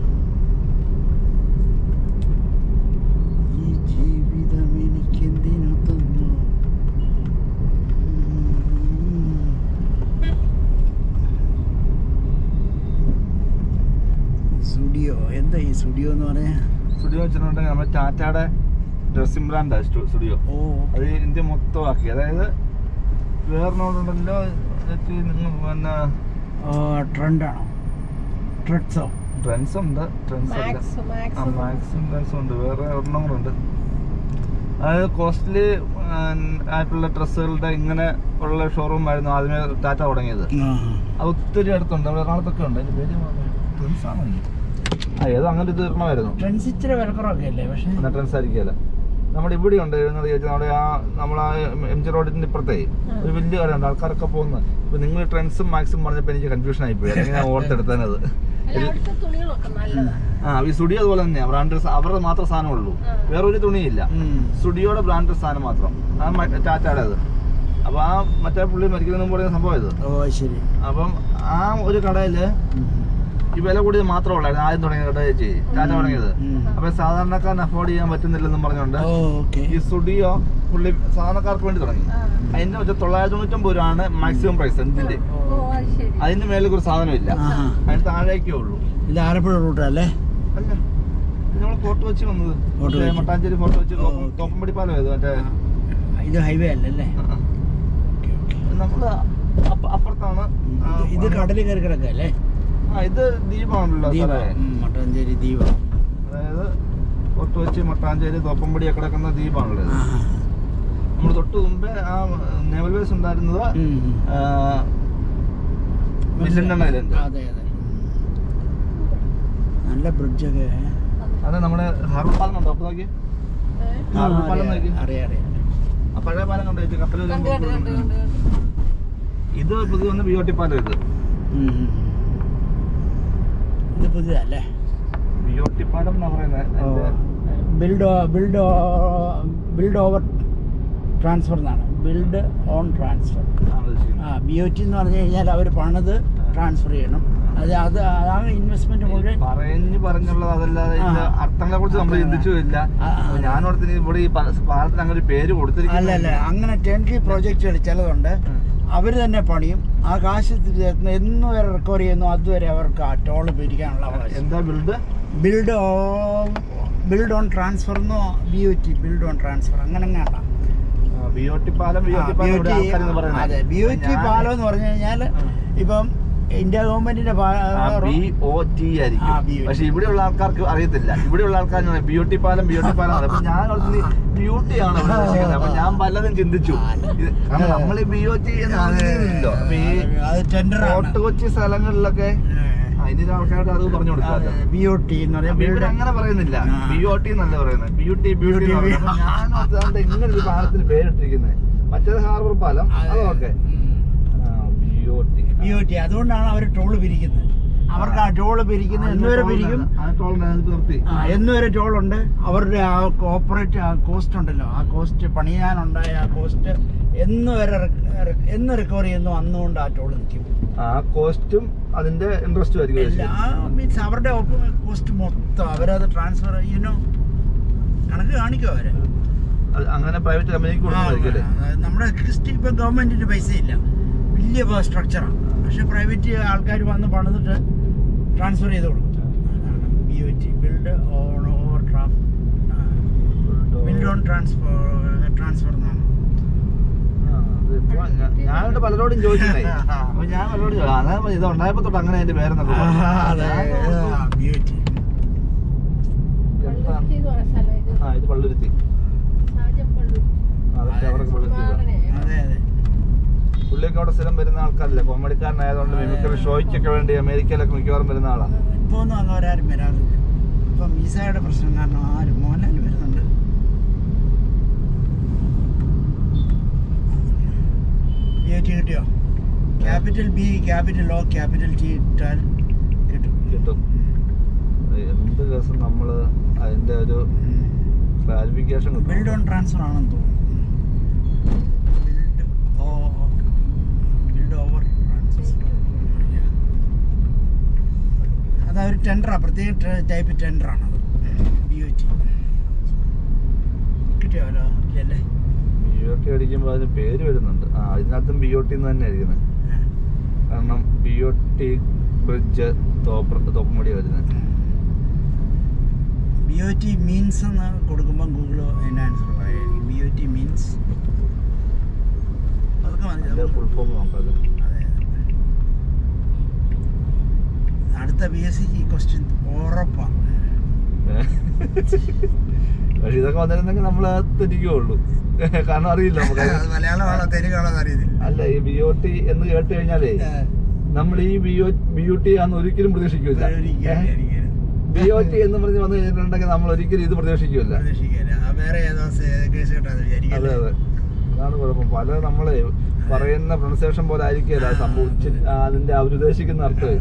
ഈ ജീവിതം എനിക്കെന്തിനു തന്നു? സ്റ്റുഡിയോ. എന്താ ഈ സ്റ്റുഡിയോ എന്ന് പറയാ?
സ്റ്റുഡിയോ വെച്ചിട്ടുണ്ടെങ്കിൽ നമ്മുടെ ടാറ്റയുടെ ഡ്രസ്സിംഗ് ബ്രാൻഡാണ് സ്റ്റുഡിയോ. അത് ഇന്ത്യ മൊത്തമാക്കി. അതായത് വേറെണ്ണോടുണ്ടല്ലോ പിന്നെ
ട്രെൻഡാണോ?
ട്രെൻഡ്സ് ഉണ്ട്, മാക്സും ഉണ്ട്, വേറെ ഒരെണ്ണങ്ങളുണ്ട്. അതായത് കോസ്റ്റ്ലി ആയിട്ടുള്ള ഡ്രസ്സുകളുടെ ഇങ്ങനെ ഉള്ള ഷോറൂം ആയിരുന്നു ആദ്യമേ ടാറ്റ തുടങ്ങിയത്. അത് ഒത്തിരി അടുത്തുണ്ട്, അവിടെ എറണാകുളത്തൊക്കെ ഉണ്ട്. അതിന്റെ പേര് ട്രെൻഡ്സ് ആണോ? ഏതോ അങ്ങനെ ഇത് ഇരണമായിരുന്നു.
ട്രെൻഡ്സ് ഇച്ചിരി വിലക്കുറവൊക്കെ അല്ലേ? പക്ഷേ
ട്രെൻഡ്സ് ആയിരിക്കില്ല. നമ്മുടെ ഇവിടെ ഉണ്ട് നമ്മുടെ നമ്മളാ MG റോഡിന്റെ ഇപ്പുറത്തെ ഒരു വലിയ കടയുണ്ട്, ആൾക്കാരൊക്കെ പോകുന്നത്. ഇപ്പൊ നിങ്ങൾ ട്രെൻഡ്സും മാക്സും പറഞ്ഞപ്പോ എനിക്ക് കൺഫ്യൂഷൻ ആയിപ്പോയി. അല്ലെങ്കിൽ ഞാൻ ഓർത്തെടുത്തത് ഈ സ്റ്റുഡിയോ അതുപോലെ തന്നെയാ. ബ്രാൻഡ് അവരുടെ മാത്രം സാധനം ഉള്ളൂ, വേറൊരു തുണിയില്ല. സ്റ്റുഡിയോയുടെ ബ്രാൻഡ് സാധനം മാത്രം, ടാറ്റയുടെ അത്. അപ്പൊ ആ മറ്റേ പുള്ളി മരിക്കുന്നതിന് മുമ്പ് പറയുന്ന സംഭവം ഇത്. അപ്പം ആ ഒരു കടയില് ഈ വില കൂടിയത് മാത്രമേ ഉള്ളായിരുന്നു ആദ്യം തുടങ്ങിയ കട ചേച്ചി ടാറ്റ തുടങ്ങിയത്. അപ്പൊ സാധാരണക്കാരന് അഫോർഡ് ചെയ്യാൻ പറ്റുന്നില്ലെന്നും പറഞ്ഞുകൊണ്ട് ഈ സ്റ്റുഡിയോ പുള്ളി സാധാരണക്കാർക്ക് വേണ്ടി തുടങ്ങി. അതിന്റെ 999 രൂപയാണ് മാക്സിമം പ്രൈസ് എന്തിന്റെ. അതിന്റെ മേലെ ഒരു സാധനം ഇല്ല, അതിന് താഴേക്കേ ഉള്ളൂ.
ഇത് ആലപ്പുഴ റൂട്ടല്ലേ?
അല്ല, നമ്മള് ഫോട്ടോ വെച്ച് വന്നത് മട്ടാഞ്ചേരി ഫോട്ടോ വെച്ച് തോപ്പമ്പടി പാലം ഏത് മറ്റേ
ഇത് ഹൈവേ അല്ലല്ലേ?
നമ്മള് അപ്പുറത്താണ്.
ഇത് കടലിൽ കയറി കിടക്കല്ലേ?
ഇത് ദ്വീപാണല്ലോ
മട്ടാഞ്ചേരി ദ്വീപ്.
അതായത് ഫോട്ടോ വെച്ച് മട്ടാഞ്ചേരി തോപ്പമ്പടി കിടക്കുന്ന ദ്വീപാണല്ലോ. നമ്മൾ തൊട്ട് മുമ്പേ ആ നേവൽ ബേസ് ഉണ്ടായിരുന്നത് ഐലൻഡ്.
നല്ല ബ്രിഡ്ജൊക്കെ.
അതെ, നമ്മുടെ ഹാർബർ പാലം കണ്ടോ? അപ്പൊ നോക്കി ഹാർബർ പാലം നോക്കി.
അറിയാം.
ആ പഴയ പാലം കണ്ടോ? കപ്പൽ. ഇത് പുതിയ വന്ന് BOT പാലം.
ഇത് പുതിയതല്ലേ?
BOT പാലം എന്നാ പറയുന്നത്.
ബിൽഡ് ഓവർ ട്രാൻസ്ഫർ എന്നാണ്. Build on transfer. BOT എന്ന് പറഞ്ഞു കഴിഞ്ഞാൽ അവർ പണിത് ട്രാൻസ്ഫർ ചെയ്യണം. അതാണ് ഇൻവെസ്റ്റ്മെന്റ് മുഴുവൻ
പറഞ്ഞുള്ളത്. അതല്ലാതെ അർത്ഥങ്ങളെ കുറിച്ച് നമ്മൾ ചിന്തിച്ചില്ല. ഞാനോടത്തിന് ഇവിടെ ഈ പാലത്തിന് അങ്ങനെ ഒരു പേര് കൊടുത്തിരിക്കും.
അല്ല, അങ്ങനെ ടെൻഡറി പ്രോജക്റ്റുകൾ ചിലതുണ്ട്, അവർ തന്നെ പണിയും. ആ കാശ് എന്ന് വരെ റിക്കവർ ചെയ്യുന്നു അതുവരെ അവർക്ക് ആ ടോള് പിരിക്കാനുള്ള അവകാശം.
എന്താ
ബിൽഡ് ഓൺ ട്രാൻസ്ഫർ എന്നോ BOT ബിൽഡ് ഓൺ ട്രാൻസ്ഫർ അങ്ങനെ അങ്ങനെയാണ്.
BOT പാലം.
അതെ, BOT പാലം എന്ന് പറഞ്ഞു കഴിഞ്ഞാൽ ഇപ്പം ഇന്ത്യ ഗവൺമെന്റിന്റെ
BOT ആയിരിക്കും. പക്ഷെ ഇവിടെയുള്ള ആൾക്കാർക്ക് അറിയത്തില്ല. ഇവിടെയുള്ള ആൾക്കാർ BOT പാലം അപ്പൊ ഞാൻ ബ്യൂട്ടി ആണ് ഉദ്ദേശിക്കുന്നത്. അപ്പൊ ഞാൻ പലതും ചിന്തിച്ചു. കാരണം നമ്മൾ ഈ BOT എന്നോ ഫോർട്ട് കൊച്ചി സ്ഥലങ്ങളിലൊക്കെ അതിന്റെ ആൾക്കാരുടെ അത് പറഞ്ഞു കൊടുക്കാതെ
BOT എന്ന് പറയാം.
അങ്ങനെ പറയുന്നില്ല, BOT എന്നല്ല പറയുന്നത്. ബ്യൂട്ടി. ഞാൻ ഇങ്ങനെ ഒരു പാലത്തിന് പേരിട്ടിരിക്കുന്നത്. മറ്റേത് ഹാർബർ പാലം. അതൊക്കെ
BOT. അതുകൊണ്ടാണ് അവർ ടോള് പിരിക്കുന്നത്. അവർക്ക് ആ ടോള് പിരിക്കുന്നത് എന്നുവരെ പിരിക്കും, എന്നുവരെ ടോളുണ്ട്. അവരുടെ ആ കോപ്പറേറ്റ് ആ കോസ്റ്റ് ഉണ്ടല്ലോ, ആ കോസ്റ്റ് പണിയാനുണ്ടായ ആ കോസ്റ്റ് എന്ന് റിക്കവർ ചെയ്യുന്നു അന്നുകൊണ്ട് ആ ടോള് നിൽക്കും.
ആ കോസ്റ്റും അതിന്റെ ഇൻട്രസ്റ്റും ആയിരിക്കും.
മീൻസ് അവരുടെ കോസ്റ്റ് മൊത്തം അവരത് ട്രാൻസ്ഫർ കണക്ക് കാണിക്കും അവര്.
അങ്ങനെ പ്രൈവറ്റ് കമ്പനിക്ക് കൊടുക്കുന്നതായിരിക്കും.
നമ്മുടെ ഇപ്പൊ ഗവൺമെന്റിന്റെ പൈസ ഇല്ല, വലിയ സ്ട്രക്ചറാണ്. പക്ഷെ പ്രൈവറ്റ് ആൾക്കാർ വന്ന് പണിതിട്ട് ട്രാൻസ്ഫർ ചെയ്ത് കൊടുക്കും. BOT, build on over build on transfer എന്നാണ്.
ഞാൻ പലരോടും ചോദിച്ചേ, അപ്പൊ ഞാൻ പലരോടും അതാ ഇത് ഉണ്ടായപ്പോ തൊട്ട് അങ്ങനെ അതിന്റെ പേരെന്നൊക്കെ.
BOT
ഇത് പള്ളുരുത്തി. അതൊക്കെ അവർക്ക് പള്ളുരുത്തി.
അതെ അതെ.
പുള്ളിയൊക്കെ അവിടെ സ്ഥിരം വരുന്ന ആൾക്കാരല്ലേ, കോമഡിക്കാരനായതുകൊണ്ട് മിമിക്രി ഷോയ്ക്കൊക്കെ വേണ്ടി അമേരിക്കയിലൊക്കെ മിക്കവാറും വരുന്ന ആളാണ്.
ഇപ്പൊ ഒന്നും അങ്ങവരാരും വരാറില്ല. ഇപ്പൊ വിസയുടെ പ്രശ്നം കാരണം ആരും മോഹൻലാൽ വരുന്നുണ്ട്. BOT കിട്ടിയോ? Capital B, capital O, capital T ഇട്ടാൽ
കിട്ടും. എന്ത് കേസും നമ്മള് അതിന്റെ ഒരു ക്ലാരിഫിക്കേഷൻ കിട്ടും.
ബിൽഡ് ഓൺ ട്രാൻസ്ഫർ ആണെന്ന് തോന്നുന്നു. Build over transfer. അതൊരു ടെൻഡറാണ്, പ്രത്യേക ടൈപ്പ് ടെൻഡറാണത്. BOT കിട്ടിയോല്ലോ ഇല്ലല്ലേ?
BOT അടിക്കുമ്പോൾ അതിന് പേര് വരുന്നുണ്ട്. ഇതിനകത്തും BOT എന്ന് തന്നെ അടിക്കുന്നത്. കാരണം BOT ബ്രിഡ്ജ് തോപ്പുംപടി വരുന്നത്.
BOT മീൻസ് എന്ന് കൊടുക്കുമ്പോൾ ഗൂഗിൾ അതിൻ്റെ ആൻസർ പറയാം. BOT മീൻസ് അതൊക്കെ മതി.
ഫുൾ ഫോം നോക്കാം.
അടുത്ത PSC ക്വസ്റ്റ്യൻ ഉറപ്പാണ്.
പക്ഷെ ഇതൊക്കെ വന്നിരുന്നെങ്കിൽ നമ്മൾ തെറ്റിക്കുള്ളൂ, കാരണം അറിയില്ല നമുക്ക്.
മലയാളമാണോ തെലുങ്കാണോ അറിയത്തില്ല.
അല്ല, ഈ BOT എന്ന് കേട്ട് കഴിഞ്ഞാലേ നമ്മൾ ഈ BOT ആണെന്ന് ഒരിക്കലും പ്രതീക്ഷിക്കില്ല. BOT എന്ന് പറഞ്ഞ് വന്നു കഴിഞ്ഞിട്ടുണ്ടെങ്കിൽ നമ്മൾ ഒരിക്കലും ഇത് പ്രതീക്ഷിക്കില്ല. അതെ അതെ, അതാണ് കുഴപ്പം. പല നമ്മളെ പറയുന്ന പ്രൊണൗൺസിയേഷൻ പോലെ ആയിരിക്കില്ല സംഭവിച്ച് അതിന്റെ അവരുദ്ദേശിക്കുന്ന അർത്ഥം.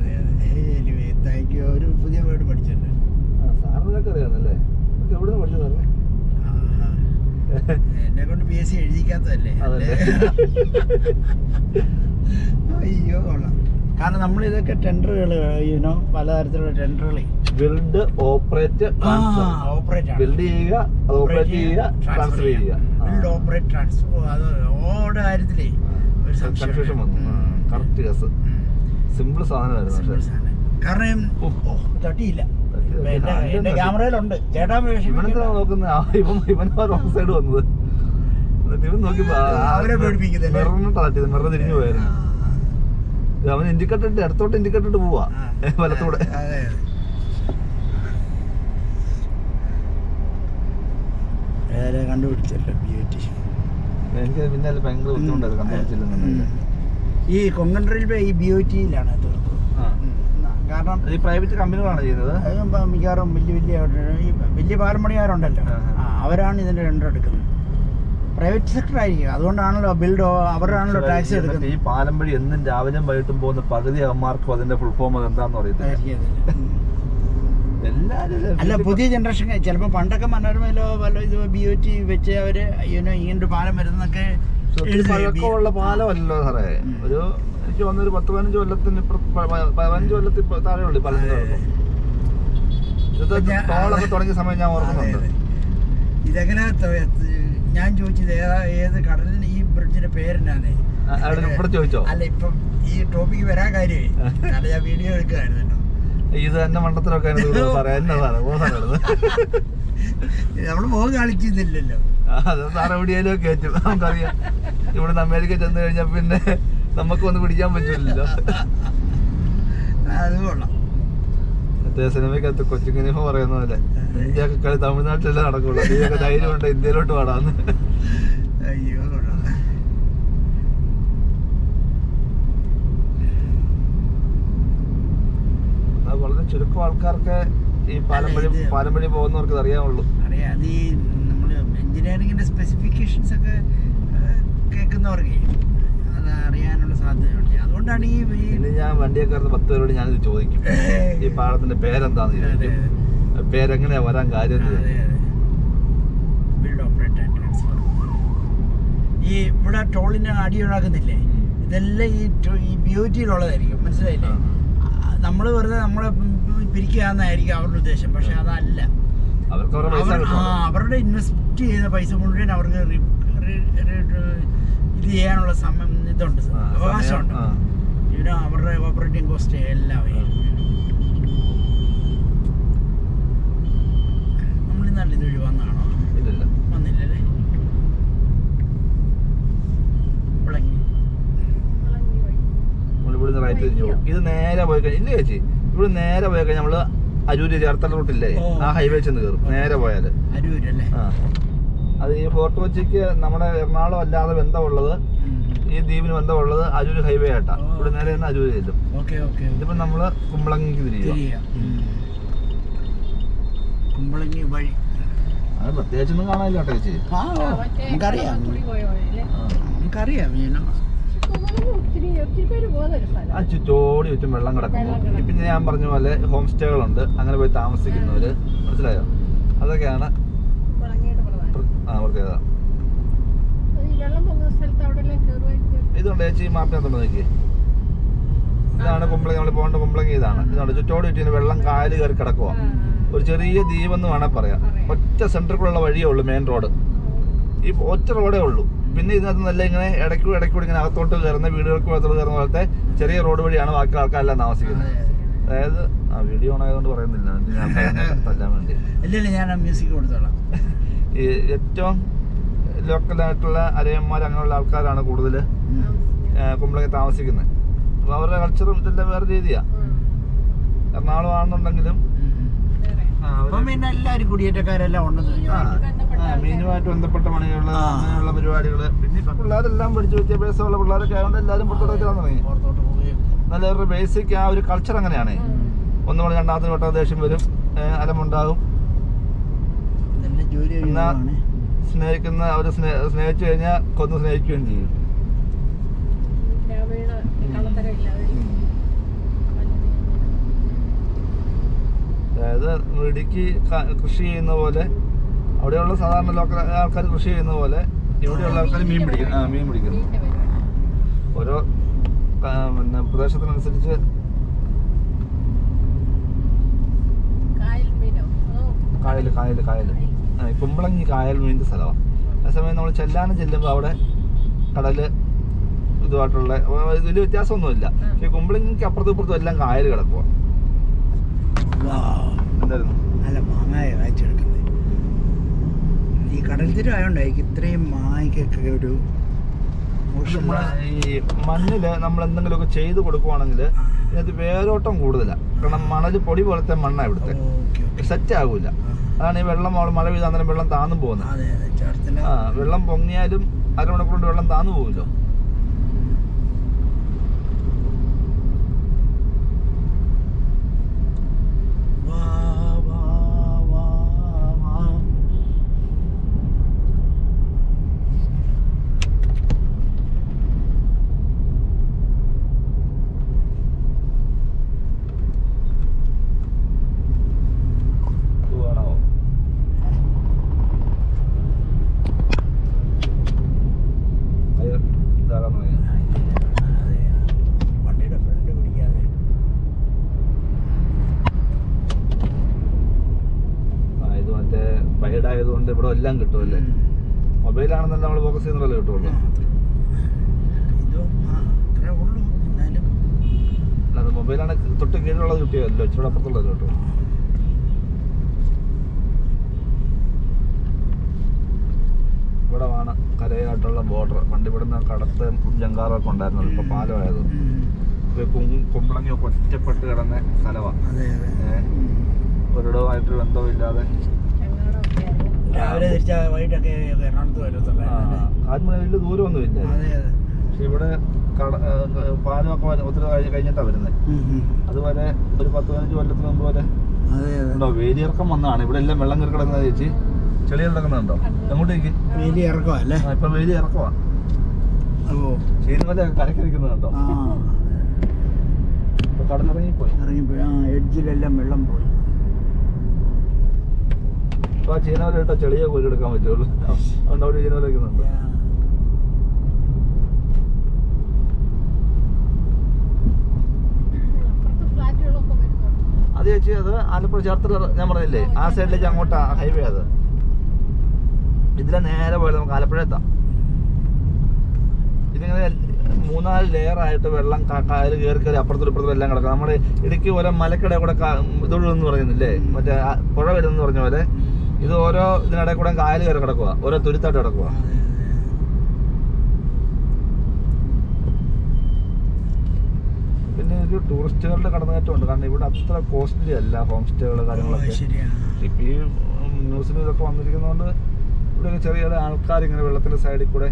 ഒരു പുതിയ വേർഡ് പഠിച്ചല്ലേ
സാറിനൊക്കെ അറിയാന്നല്ലേ? എവിടെ നിന്ന് പഠിച്ചതല്ലേ?
എന്നെ കൊണ്ട് PSC എഴുതിക്കാത്തതല്ലേ? അയ്യോ കൊള്ളാം. കാരണം നമ്മൾ ഇതൊക്കെ ടെൻഡറുകൾ പലതരത്തിലുള്ള ടെൻഡറുകൾ
ബിൽഡ് ഓപ്പറേറ്റ് ബിൽഡ് ചെയ്യുക, ഓപ്പറേറ്റ് ചെയ്യുക, ട്രാൻസ്ഫർ ചെയ്യുക.
ബിൽഡ് ഓപ്പറേറ്റ് ട്രാൻസ്ഫർ, അത് ഓടെ കാര്യത്തിലേ ഒരു
കൺഫ്യൂഷൻ വന്നു. കറക്റ്റ് കേസ്, സിമ്പിൾ സാധനമായിരുന്നു.
കാരണം തട്ടിയില്ല. എന്റെ ക്യാമറയിലുണ്ട്. ചേട്ടാ
ഇവനെന്താ നോക്കുന്നത്? ഇവൻ റോങ് സൈഡ് വന്നത്. എന്നിട്ട് ഇവൻ നോക്കിയപ്പോ
അവരെ പേടിപ്പിക്കുന്നില്ല.
മിറർ തിരിഞ്ഞു പോയായിരുന്നു. അവൻ ഇൻഡിക്കേറ്റർ ഇട്ട് അടുത്തോട്ട് ഇൻഡിക്കേറ്റർ ഇട്ട് പോവാ വലത്തൂടെ.
കണ്ടുപിടിച്ചല്ലോ BOT.
എനിക്ക് പിന്നെ ഭയങ്കര ബുദ്ധിമുട്ടായിരുന്നു കണ്ടുപിടിച്ചില്ലെന്നുണ്ടെങ്കിൽ.
ഈ കൊങ്കൺ റെയിൽവേ ഈ BOT-യിലാണ് കാരണം
ഈ പ്രൈവറ്റ് കമ്പനികളാണ് ചെയ്യുന്നത്.
മിക്കവാറും വലിയ പാലമണിക്കാരുണ്ടല്ലോ, അവരാണ് ഇതിന്റെ ടെൻഡർ എടുക്കുന്നത്. പ്രൈവറ്റ് സെക്ടർ ആയിരിക്കും, അതുകൊണ്ടാണല്ലോ ബിൽഡ് അവരാണല്ലോ ടാക്സ് എടുക്കുന്നത്.
ഈ പാലം വഴി എന്നും രാവിലെയും വൈകിട്ടും പോകുന്ന പകുതി അമ്മമാർക്കും അതിന്റെ ഫുൾ ഫോം എന്താണെന്ന് അറിയത്തില്ല.
അല്ല, പുതിയ ജനറേഷൻ ചിലപ്പോൾ പണ്ടൊക്കെ മനോരമയിലോ വല്ല ഇത് BOT വെച്ച് അവര് ഇങ്ങനൊരു പാലം വരുന്നൊക്കെ
പഴക്കമുള്ള പാലമല്ലോ സാറേ. ഒരു എനിക്ക് വന്നൊരു 10-15 കൊല്ലത്തിന് 15 കൊല്ലത്തിൽ താഴെയുള്ളൂ ഈ പാലത്തിന്റെ ടോളൊക്കെ തുടങ്ങിയ സമയം ഞാൻ ഓർക്കുന്നുണ്ട്.
ഇതെങ്ങനെ ഞാൻ ചോദിച്ചത് ഏത് കടലിന് ഈ ബ്രിഡ്ജിന്റെ പേരെന്നാന്നേ
ഇവിടെ ചോദിച്ചോ?
അല്ല, ഇപ്പം ഈ ടോപ്പിക്ക് വരാൻ കാര്യമേ അല്ല, ഞാൻ വീഡിയോ എടുക്കുകയായിരുന്നു.
ഇത് തന്നെ മണ്ടത്തിലൊക്കെ സാറേ, എന്നാ സാറേ
നമ്മള് മുഖം കളിക്കുന്നില്ലല്ലോ.
അത് സാറ് എവിടെയാലും കയറ്റും, നമുക്കറിയാം. ഇവിടുന്ന് അമേരിക്ക ചെന്ന് കഴിഞ്ഞാൽ പിന്നെ നമുക്ക് വന്ന് പിടിക്കാൻ പറ്റില്ലല്ലോ.
അത് കൊള്ളാം.
മറ്റേ സിനിമയ്ക്കകത്ത് കൊച്ചിങ്ങനിഫ് പറയുന്ന പോലെ ഇന്ത്യയൊക്കെ കളി തമിഴ്നാട്ടിലല്ലേ നടക്കുള്ളൂ, നീയൊക്കെ ധൈര്യമുണ്ട് ഇന്ത്യയിലോട്ട് പാടാന്ന്.
അയ്യോ കൊള്ളാം.
വളരെ ചുരുക്കം ആൾക്കാർക്ക് ഈ പാലം വഴി പോകുന്നവർക്ക് അറിയാവുള്ളൂ.
അറിയാം. അത് ഈ നമ്മള് എഞ്ചിനീയറിംഗിന്റെ സ്പെസിഫിക്കേഷൻസ് ഒക്കെ കേൾക്കുന്നവർക്ക് അറിയാനുള്ള സാധ്യതയുണ്ട്. അതുകൊണ്ടാണ് ഈ
ഇനി ഞാൻ വണ്ടിയൊക്കെ 10 പേരോട് ഞാനിത് ചോദിക്കും, ഈ പാടത്തിന്റെ പേരെന്താന്ന് ചോദിക്കും, പേരെങ്ങനെയാ വരാൻ കാര്യം.
Build operate and transfer. ഈ ഇവിടെ ടോളിന് അടിയുണ്ടാക്കുന്നില്ലേ, ഇതെല്ലാം ഈ ബ്യൂറ്റിയിലുള്ളതായിരിക്കും, മനസ്സിലായില്ലേ? നമ്മൾ വെറുതെ നമ്മളെ പിരിക്കുകയെന്നായിരിക്കും അവരുടെ ഉദ്ദേശം. പക്ഷെ അതല്ല, അവരുടെ ഇൻവെസ്റ്റ് ചെയ്ത പൈസ മുഴുവൻ അവർക്ക് ഇത് ചെയ്യാനുള്ള ഇതുണ്ട്, അവകാശമുണ്ട്. അവരുടെ ഓപ്പറേറ്റിംഗ് കോസ്റ്റ് എല്ലാം. നമ്മളിന്നാണ് ഇത് വഴി വന്നാണോ? വന്നില്ലല്ലേ?
ഇത് നേരെ പോയി കഴിഞ്ഞാൽ ഇല്ല ചേച്ചി, ഇവിടെ നേരെ പോയി കഴിഞ്ഞാൽ നമ്മള് അരൂര് ചേർത്തല റൂട്ടില്ലേ, ആ ഹൈവേ ചെന്ന് കയറും നേരെ പോയാല്. അത് ഈ ഫോർട്ട് കൊച്ചിക്ക് നമ്മുടെ എറണാകുളം അല്ലാതെ ബന്ധമുള്ളത്, ഈ ദ്വീപിന് ബന്ധമുള്ളത് അരൂര് ഹൈവേ ആയിട്ടാ. ഇവിടെ നേരെ തന്നെ അരൂര് ചെല്ലും. ഇതിപ്പോ നമ്മള് കുമ്പളങ്ങിക്ക് തിരിയുക.
കുമ്പളങ്ങി വഴി
അത് പ്രത്യേകിച്ചൊന്നും കാണാനില്ല കേട്ടോ ചേച്ചി.
നമുക്കറിയാം.
ആ ചുറ്റോടി ചുറ്റും വെള്ളം കിടക്കുന്നു. പിന്നെ ഞാൻ പറഞ്ഞ പോലെ ഹോം സ്റ്റേകളുണ്ട്, അങ്ങനെ പോയി താമസിക്കുന്നവര്, മനസ്സിലായോ? അതൊക്കെയാണ് പ്രത്യേകത. ഇതുണ്ട് ചേച്ചി, മാപ്പിനകത്തുണ്ട് നോക്കി. ഇതാണ് കുമ്പളങ്ങി, നമ്മൾ പോകേണ്ട കുമ്പളങ്ങി ഇതാണ്. ഇതുണ്ട് ചുറ്റോടി ചുറ്റും വെള്ളം കായല് കയറി കിടക്കുക. ഒരു ചെറിയ ദ്വീപെന്ന് വേണേൽ പറയാം. ഒറ്റ സെന്ററിലുള്ള വഴിയേ ഉള്ളൂ, മെയിൻ റോഡ്. ഈ ഒറ്റ റോഡേ ഉള്ളൂ. പിന്നെ ഇതിനകത്ത് നല്ല ഇങ്ങനെ ഇടയ്ക്കൂടെ ഇങ്ങനെ അകത്തോട്ട് കയറുന്ന, വീടുകൾക്ക് അകത്തോട്ട് കയറുന്ന പോലത്തെ ചെറിയ റോഡ് വഴിയാണ് ബാക്കി ആൾക്കാരെല്ലാം താമസിക്കുന്നത്. അതായത് ആ വീഡിയോ ഓണായതുകൊണ്ട് പറയുന്നില്ല, തല്ലാൻ വേണ്ടി.
ഞാൻ മ്യൂസിക് കൊടുത്തോളാം.
ഈ ഏറ്റവും ലോക്കലായിട്ടുള്ള അരയന്മാർ അങ്ങനെയുള്ള ആൾക്കാരാണ് കൂടുതൽ കുമ്പളങ്ങി താമസിക്കുന്നത്. അപ്പോൾ അവരുടെ കൾച്ചറും ഇതെല്ലാം വേറെ രീതിയാ. എറണാകുളം ആണെന്നുണ്ടെങ്കിലും
പിന്നെ എല്ലാവരും കുടിയേറ്റക്കാരെല്ലാം ഉണ്ടെന്ന്.
മീനുമായിട്ട് ബന്ധപ്പെട്ട പണികള്, അങ്ങനെയുള്ള പരിപാടികള്. പിന്നെ ഇപ്പൊ പിള്ളേരെല്ലാം പഠിച്ചു വിദ്യാഭ്യാസമുള്ള പിള്ളേരൊക്കെ ആയതുകൊണ്ട് എല്ലാവരും പുറത്തോട്ട് തുടങ്ങി. നല്ലൊരു ബേസിക് ആ ഒരു കൾച്ചർ അങ്ങനെയാണ്. ഒന്ന് മണി രണ്ടാമത്തെ വട്ടം ദേഷ്യം വരും, അലമുണ്ടാകും. എന്നാ സ്നേഹിക്കുന്ന അവര് സ്നേഹിച്ചു കഴിഞ്ഞാൽ കൊന്ന് സ്നേഹിക്കുകയും ചെയ്യും. അതായത് ഇടുക്കി കൃഷി ചെയ്യുന്ന പോലെ, അവിടെയുള്ള സാധാരണ ലോക്കൽ ആൾക്കാർ കൃഷി ചെയ്യുന്ന പോലെ ഇവിടെയുള്ള ആൾക്കാർ മീൻ പിടിക്കുന്നു. ഓരോ പിന്നെ പ്രദേശത്തിനനുസരിച്ച് കായൽ കുമ്പളങ്ങി കായൽ മീനിന്റെ സ്ഥലമാണ്. അതേസമയം നമ്മൾ ചെല്ലാനം ചെല്ലുമ്പോൾ അവിടെ കടല് ഇതുമായിട്ടുള്ള വലിയ വ്യത്യാസമൊന്നുമില്ല. പക്ഷെ കുമ്പളങ്ങിക്ക് അപ്പുറത്തും ഇപ്പുറത്തും എല്ലാം കായൽ കിടക്കുക. എന്തായിരുന്നു
നല്ല മാങ്ങായ വായിച്ചെടുക്കുന്നത്. ഈ കടൽ തീരമായോണ്ടായിരിക്കും ഇത്രയും മാങ്ങയ്ക്കൊക്കെ ഒരു
ഈ മണ്ണില് നമ്മൾ എന്തെങ്കിലുമൊക്കെ ചെയ്ത് കൊടുക്കുവാണെങ്കിൽ ഇതിനകത്ത് വേരോട്ടം കൂടുതലാണ്. കാരണം മണല് പൊടി പോലത്തെ മണ്ണാണ് ഇവിടുത്തെ, സെറ്റ് ആകൂല. അതാണ് ഈ വെള്ളം മഴ പെയ്ത് അന്നേരം വെള്ളം താന്നു പോകുന്നത്. വെള്ളം പൊങ്ങിയാലും അരമണിക്കൂർ കൊണ്ട് വെള്ളം താന്നു പോകുമല്ലോ. ആയതുകൊണ്ട് ഇവിടെ എല്ലാം കിട്ടുമല്ലേ. മൊബൈലാണെന്നല്ല നമ്മൾ ഫോക്കസ് ചെയ്യുന്നതല്ലേ കിട്ടുള്ളൂ. അല്ലാതെ മൊബൈലാണ് തൊട്ട് കീഴിലുള്ളത് കിട്ടിയല്ലോ, ഇച്ചിരി അപ്പുറത്തുള്ളത് കിട്ടും. ഇവിടെ വേണം കരയായിട്ടുള്ള ബോർഡർ. പണ്ട് ഇവിടുന്ന് കടത്ത് ജങ്കാറൊക്കെ ഉണ്ടായിരുന്നത്, ഇപ്പൊ പാലമായത്. കുമ്പളങ്ങിയൊക്കെ ഒറ്റപ്പെട്ട് കിടന്ന സ്ഥലമാണ്. ഒരിടവുമായിട്ട് ബന്ധമില്ലാതെ
രാവിലെ തിരിച്ചാൽ വൈകിട്ടൊക്കെ എറണാകുളത്ത് വരത്തുള്ളൂ.
ആദ്യമേ വലിയ ദൂരമൊന്നും ഇല്ല. പക്ഷെ ഇവിടെ പാലമൊക്കെ ഒത്തിരി കഴിഞ്ഞിട്ടാണ് വരുന്നത്. അതുപോലെ ഒരു 10-15 കൊല്ലത്തിന് മുമ്പ് വരെ ഉണ്ടോ വേലിയിറക്കം വന്നതാണ്. ഇവിടെ എല്ലാം വെള്ളം കയറി കിടക്കുന്നത് ചേച്ചി, ചെളി കിടക്കുന്നുണ്ടോ? അങ്ങോട്ടേക്ക്
വേലി ഇറക്കമല്ലേ?
ഇപ്പൊ വേലി ഇറക്കമാണ്.
ഓ
ചീനിമല കരയ്ക്ക് നിൽക്കുന്നുണ്ടോ?
ആ
ഇപ്പൊ കടലിറങ്ങിപ്പോയി.
ഇറങ്ങിപ്പോയി. ആ എഡ്ജിലെല്ലാം വെള്ളം പോയി.
ഇപ്പൊ ആ ചീനമല ഇട്ട ചെളിയെ കോരി എടുക്കാൻ പറ്റുള്ളൂ. അതുകൊണ്ട് അവിടെ ചീനമല വയ്ക്കുന്നുണ്ട്. അത് ചേച്ചി അത് ആലപ്പുഴ ചേർത്തല ഞാൻ പറഞ്ഞില്ലേ, ആ സൈഡിലേക്ക് അങ്ങോട്ടാ ഹൈവേ. അത് ഇതിലെ നേരെ പോയാൽ നമുക്ക് ആലപ്പുഴ എത്താം. ഇതിങ്ങനെ 3-4 ലെയർ ആയിട്ട് വെള്ളം കായൽ കയറി കയറി അപ്പുറത്തും ഇപ്പുറത്തും എല്ലാം കിടക്കും. നമ്മുടെ ഇടയ്ക്ക് ഓരോ മലക്കിടെ കൂടെ ഇതൊഴുന്ന് പറയുന്നില്ലേ, മറ്റേ പുഴ വരുന്നെന്ന് പറഞ്ഞ പോലെ ഇത് ഓരോ ഇതിനിടയിൽ കൂടെ കായൽ കയറി കിടക്കുക, ഓരോ തുരുത്തായിട്ട് കിടക്കുക. പിന്നെ ഒരു ടൂറിസ്റ്റുകളുടെ കടന്നുകയറ്റമുണ്ട്. കാരണം ഇവിടെ അത്ര കോസ്റ്റ്ലി അല്ല ഹോം സ്റ്റേകൾ കാര്യങ്ങളൊക്കെ. ഇപ്പം ഈ ന്യൂസിന് ഇതൊക്കെ വന്നിരിക്കുന്നതുകൊണ്ട് ഇവിടെ ചെറിയ ചെറിയ ആൾക്കാർ ഇങ്ങനെ വെള്ളത്തിന്റെ സൈഡിൽ കൂടെ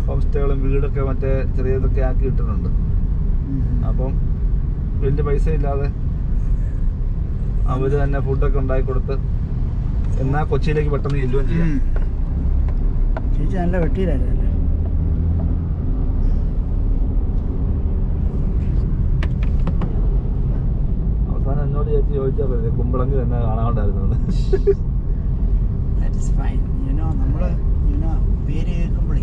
ഹോം സ്റ്റേകളും വീടൊക്കെ മറ്റേ ചെറിയ ഇതൊക്കെ ആക്കി ഇട്ടിട്ടുണ്ട്. അപ്പം വലിയ പൈസ ഇല്ലാതെ അവര് തന്നെ ഫുഡൊക്കെ ഉണ്ടാക്കി കൊടുത്ത് എന്നാ കൊച്ചിയിലേക്ക് പെട്ടെന്ന് ചെല്ലുകയും ചെയ്യാം.
ചേച്ചി നല്ല വെട്ടിയിലായിരുന്നല്ലേ.
അവസാനം എന്നോട് ചേച്ചി ചോദിച്ചാൽ പറയുന്നത് കുമ്പളങ്ങി തന്നെ കാണാണ്ടായിരുന്നു.
നമ്മള് പേര് കേൾക്കുമ്പോഴേ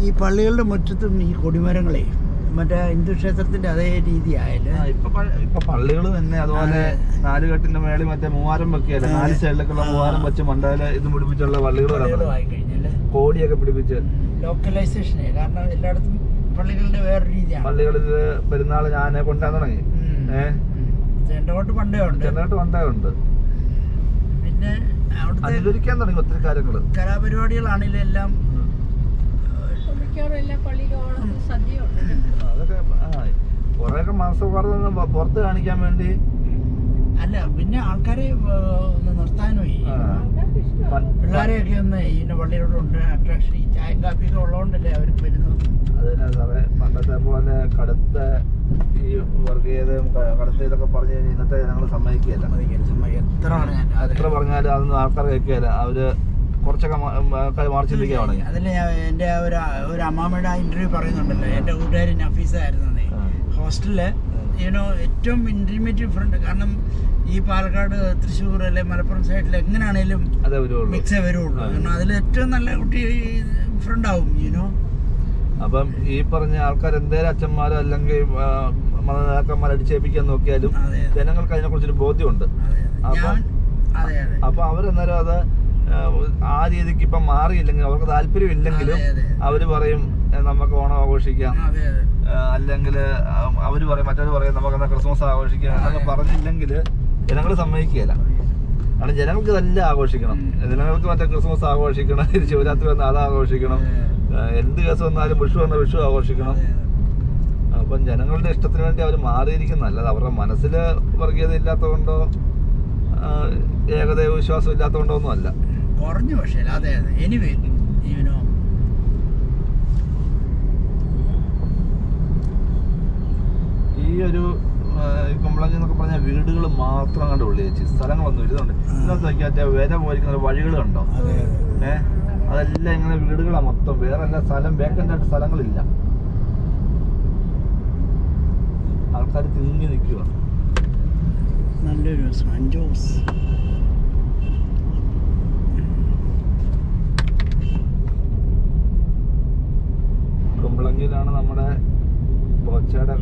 ഈ പള്ളികളുടെ മുറ്റത്തും ഈ കൊടിമരങ്ങളെ മറ്റേ ഹിന്ദു ക്ഷേത്രത്തിന്റെ അതേ രീതി ആയാലും
ഇപ്പൊ പള്ളികൾ തന്നെ അതുപോലെ 4 കെട്ടിന്റെ മേളിൽ മറ്റേ 3 വെക്കിയല്ലേ, 4 സൈഡിലേക്കുള്ള 3 വെച്ച് മണ്ടയില് ഇത് പിടിപ്പിച്ചുള്ള പള്ളികൾ കോടിയൊക്കെ പിടിപ്പിച്ച്
ലോക്കലൈസേഷനെ. കാരണം എല്ലായിടത്തും പള്ളികളുടെ വേറെ രീതിയാണ്.
പള്ളികളിൽ പെരുന്നാൾ ഞാനെ കൊണ്ടാൻ തുടങ്ങി.
ചെണ്ടോട്ട് പണ്ടേ
ഉണ്ട്.
പിന്നെ
അനുകരിക്കാൻ തുടങ്ങി ഒത്തിരി കാര്യങ്ങള്.
കലാപരിപാടികളാണെങ്കിലും എല്ലാം
അതൊക്കെ കൊറേയൊക്കെ മാസവാർത്ത പുറത്ത് കാണിക്കാൻ വേണ്ടി
അല്ല, പിന്നെ ആൾക്കാരെ ഒന്ന് നിർത്താനുമായി പിള്ളേരെയൊക്കെ ഒന്ന് ഇതിന്റെ പള്ളിയോടുണ്ട് അട്രാക്ഷൻ. ഈ ചായയും കാപ്പിയൊക്കെ ഉള്ളതുകൊണ്ടല്ലേ അവർ വരുന്നത്.
അതന്നെ സാറേ, പണ്ടത്തെ പോലെ കടുത്ത ഈ വർഗീയതയും കടുത്ത ഇതൊക്കെ പറഞ്ഞു കഴിഞ്ഞാൽ ഇന്നത്തെ ജനങ്ങൾ സമ്മതിക്കുകയല്ല. എത്ര പറഞ്ഞാലും അതൊന്നും ആൾക്കാർ കേൾക്കുകയല്ല. അവര് കുറച്ചൊക്കെ മാറി ചിന്തിക്കുകയാണ്.
അതിൽ എൻ്റെ ഒരു അമ്മാമ്മയുടെ ഇന്റർവ്യൂ പറയുന്നുണ്ടല്ലോ, എൻ്റെ കൂട്ടുകാരി നഫീസായിരുന്നു ഹോസ്റ്റലില് ഏറ്റവും ഇന്റിമേറ്റ് ഫ്രണ്ട്. കാരണം ഈ പാലക്കാട്, തൃശ്ശൂർ അല്ലെ മലപ്പുറം സൈഡിൽ എങ്ങനെയാണേലും മിക്സേ വരുള്ളൂ. കാരണം അതിൽ ഏറ്റവും നല്ല കുട്ടി ഫ്രണ്ട് ആവും.
അപ്പം ഈ പറഞ്ഞ ആൾക്കാർ എന്തേലും അച്ഛന്മാരോ അല്ലെങ്കിൽ നേതാക്കന്മാർ അടിച്ചേൽപ്പിക്കാൻ നോക്കിയാലും ജനങ്ങൾക്ക് അതിനെ കുറിച്ചൊരു ബോധ്യമുണ്ട്. അപ്പൊ അവരെന്നേരം അത് ആ രീതിക്ക് ഇപ്പം മാറിയില്ലെങ്കിൽ, അവർക്ക് താല്പര്യം ഇല്ലെങ്കിലും അവര് പറയും നമുക്ക് ഓണം ആഘോഷിക്കാം, അല്ലെങ്കിൽ അവര് പറയും മറ്റൊരു പറയും നമുക്ക് ക്രിസ്മസ് ആഘോഷിക്കാം എന്നൊക്കെ പറഞ്ഞില്ലെങ്കിൽ ജനങ്ങൾ സമ്മതിക്കുകയില്ല. കാരണം ജനങ്ങൾക്ക് ഇതെല്ലാം ആഘോഷിക്കണം. ജനങ്ങൾക്ക് മറ്റേ ക്രിസ്മസ് ആഘോഷിക്കണം, ശിവരാത്രി വന്നാൽ അത് ആഘോഷിക്കണം, എന്ത് കേസ് വന്നാലും വിഷു വന്നാൽ വിഷു ആഘോഷിക്കണം. അപ്പം ജനങ്ങളുടെ ഇഷ്ടത്തിന് വേണ്ടി അവർ മാറിയിരിക്കുന്നല്ല. അവരുടെ മനസ്സിൽ വർഗീയത ഇല്ലാത്തതുകൊണ്ടോ ഏകദൈവ വിശ്വാസം ഇല്ലാത്തതുകൊണ്ടോ ഒന്നും അല്ല.
കുറഞ്ഞു. പക്ഷേ അതെ എനിവേ
ഈ ഒരു കുമ്പളങ്ങി എന്നൊക്കെ പറഞ്ഞാൽ വീടുകൾ മാത്രം കണ്ട് ഉള്ളി വെച്ച് സ്ഥലങ്ങളൊന്നും ഇതുണ്ട്. ഇതിനകത്ത് വയ്ക്കാത്ത വില പോയിരിക്കുന്ന വഴികൾ കണ്ടോ? അതെല്ലാം ഇങ്ങനെ വീടുകളാണ് മൊത്തം. വേറെ എല്ലാ സ്ഥലം വേക്കൻ്റ് ആയിട്ട് സ്ഥലങ്ങളില്ല. ആൾക്കാർ തിങ്ങി നിൽക്കുക.
നല്ലൊരു സഞ്ജോസ്
കുമ്പളങ്ങിയിലാണ് നമ്മുടെ ബോച്ചയുടെ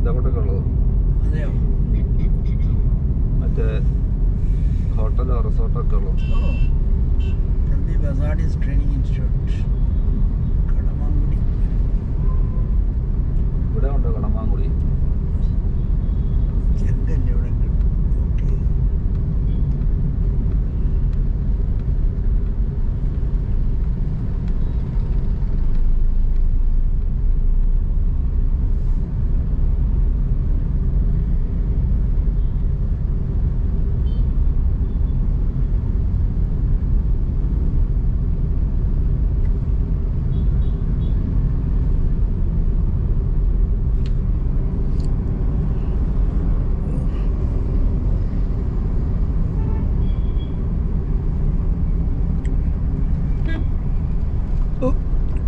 ഇതോട്ടൊക്കെ ഉള്ളത്. മറ്റേ ഹോട്ടലോ റിസോർട്ടൊക്കെ ഉള്ളത്.
Training institute Kadamakudy.
ഇവിടെ ഉണ്ട് കടമാങ്കുടി.
ചെങ്കല്ല് ഇവിടെ കിട്ടും.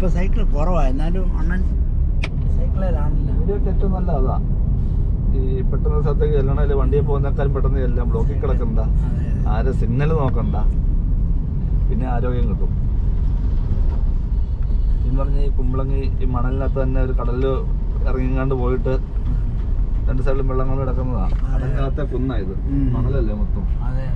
ഇപ്പൊ സൈക്കിൾ കുറവാണ്, എന്നാലും അണ്ണൻ സൈക്കിളിലാണല്ലോ.
ഇവിടെയൊക്കെ ഏറ്റവും നല്ല അതാ, ഈ പെട്ടെന്ന് സ്ഥലത്തേക്ക് ചെല്ലണേല് വണ്ടിയെ പോകുന്നേക്കാളും പെട്ടെന്ന് എല്ലാം ബ്ലോക്കിൽ കിടക്കണ്ട, ആരെ സിഗ്നൽ നോക്കണ്ട, പിന്നെ ആരോഗ്യം കിട്ടും. എന്ന് പറഞ്ഞ ഈ കുമ്പളങ്ങി ഈ മണലിനകത്ത് തന്നെ ഒരു കടലിൽ ഇറങ്ങിങ്ങാണ്ട് പോയിട്ട് രണ്ട് സൈഡിലും വെള്ളം കൊണ്ട് കിടക്കുന്നതാ. അതിനകത്തെ കുന്നായത്, മണലല്ലേ മൊത്തം.
അതെ,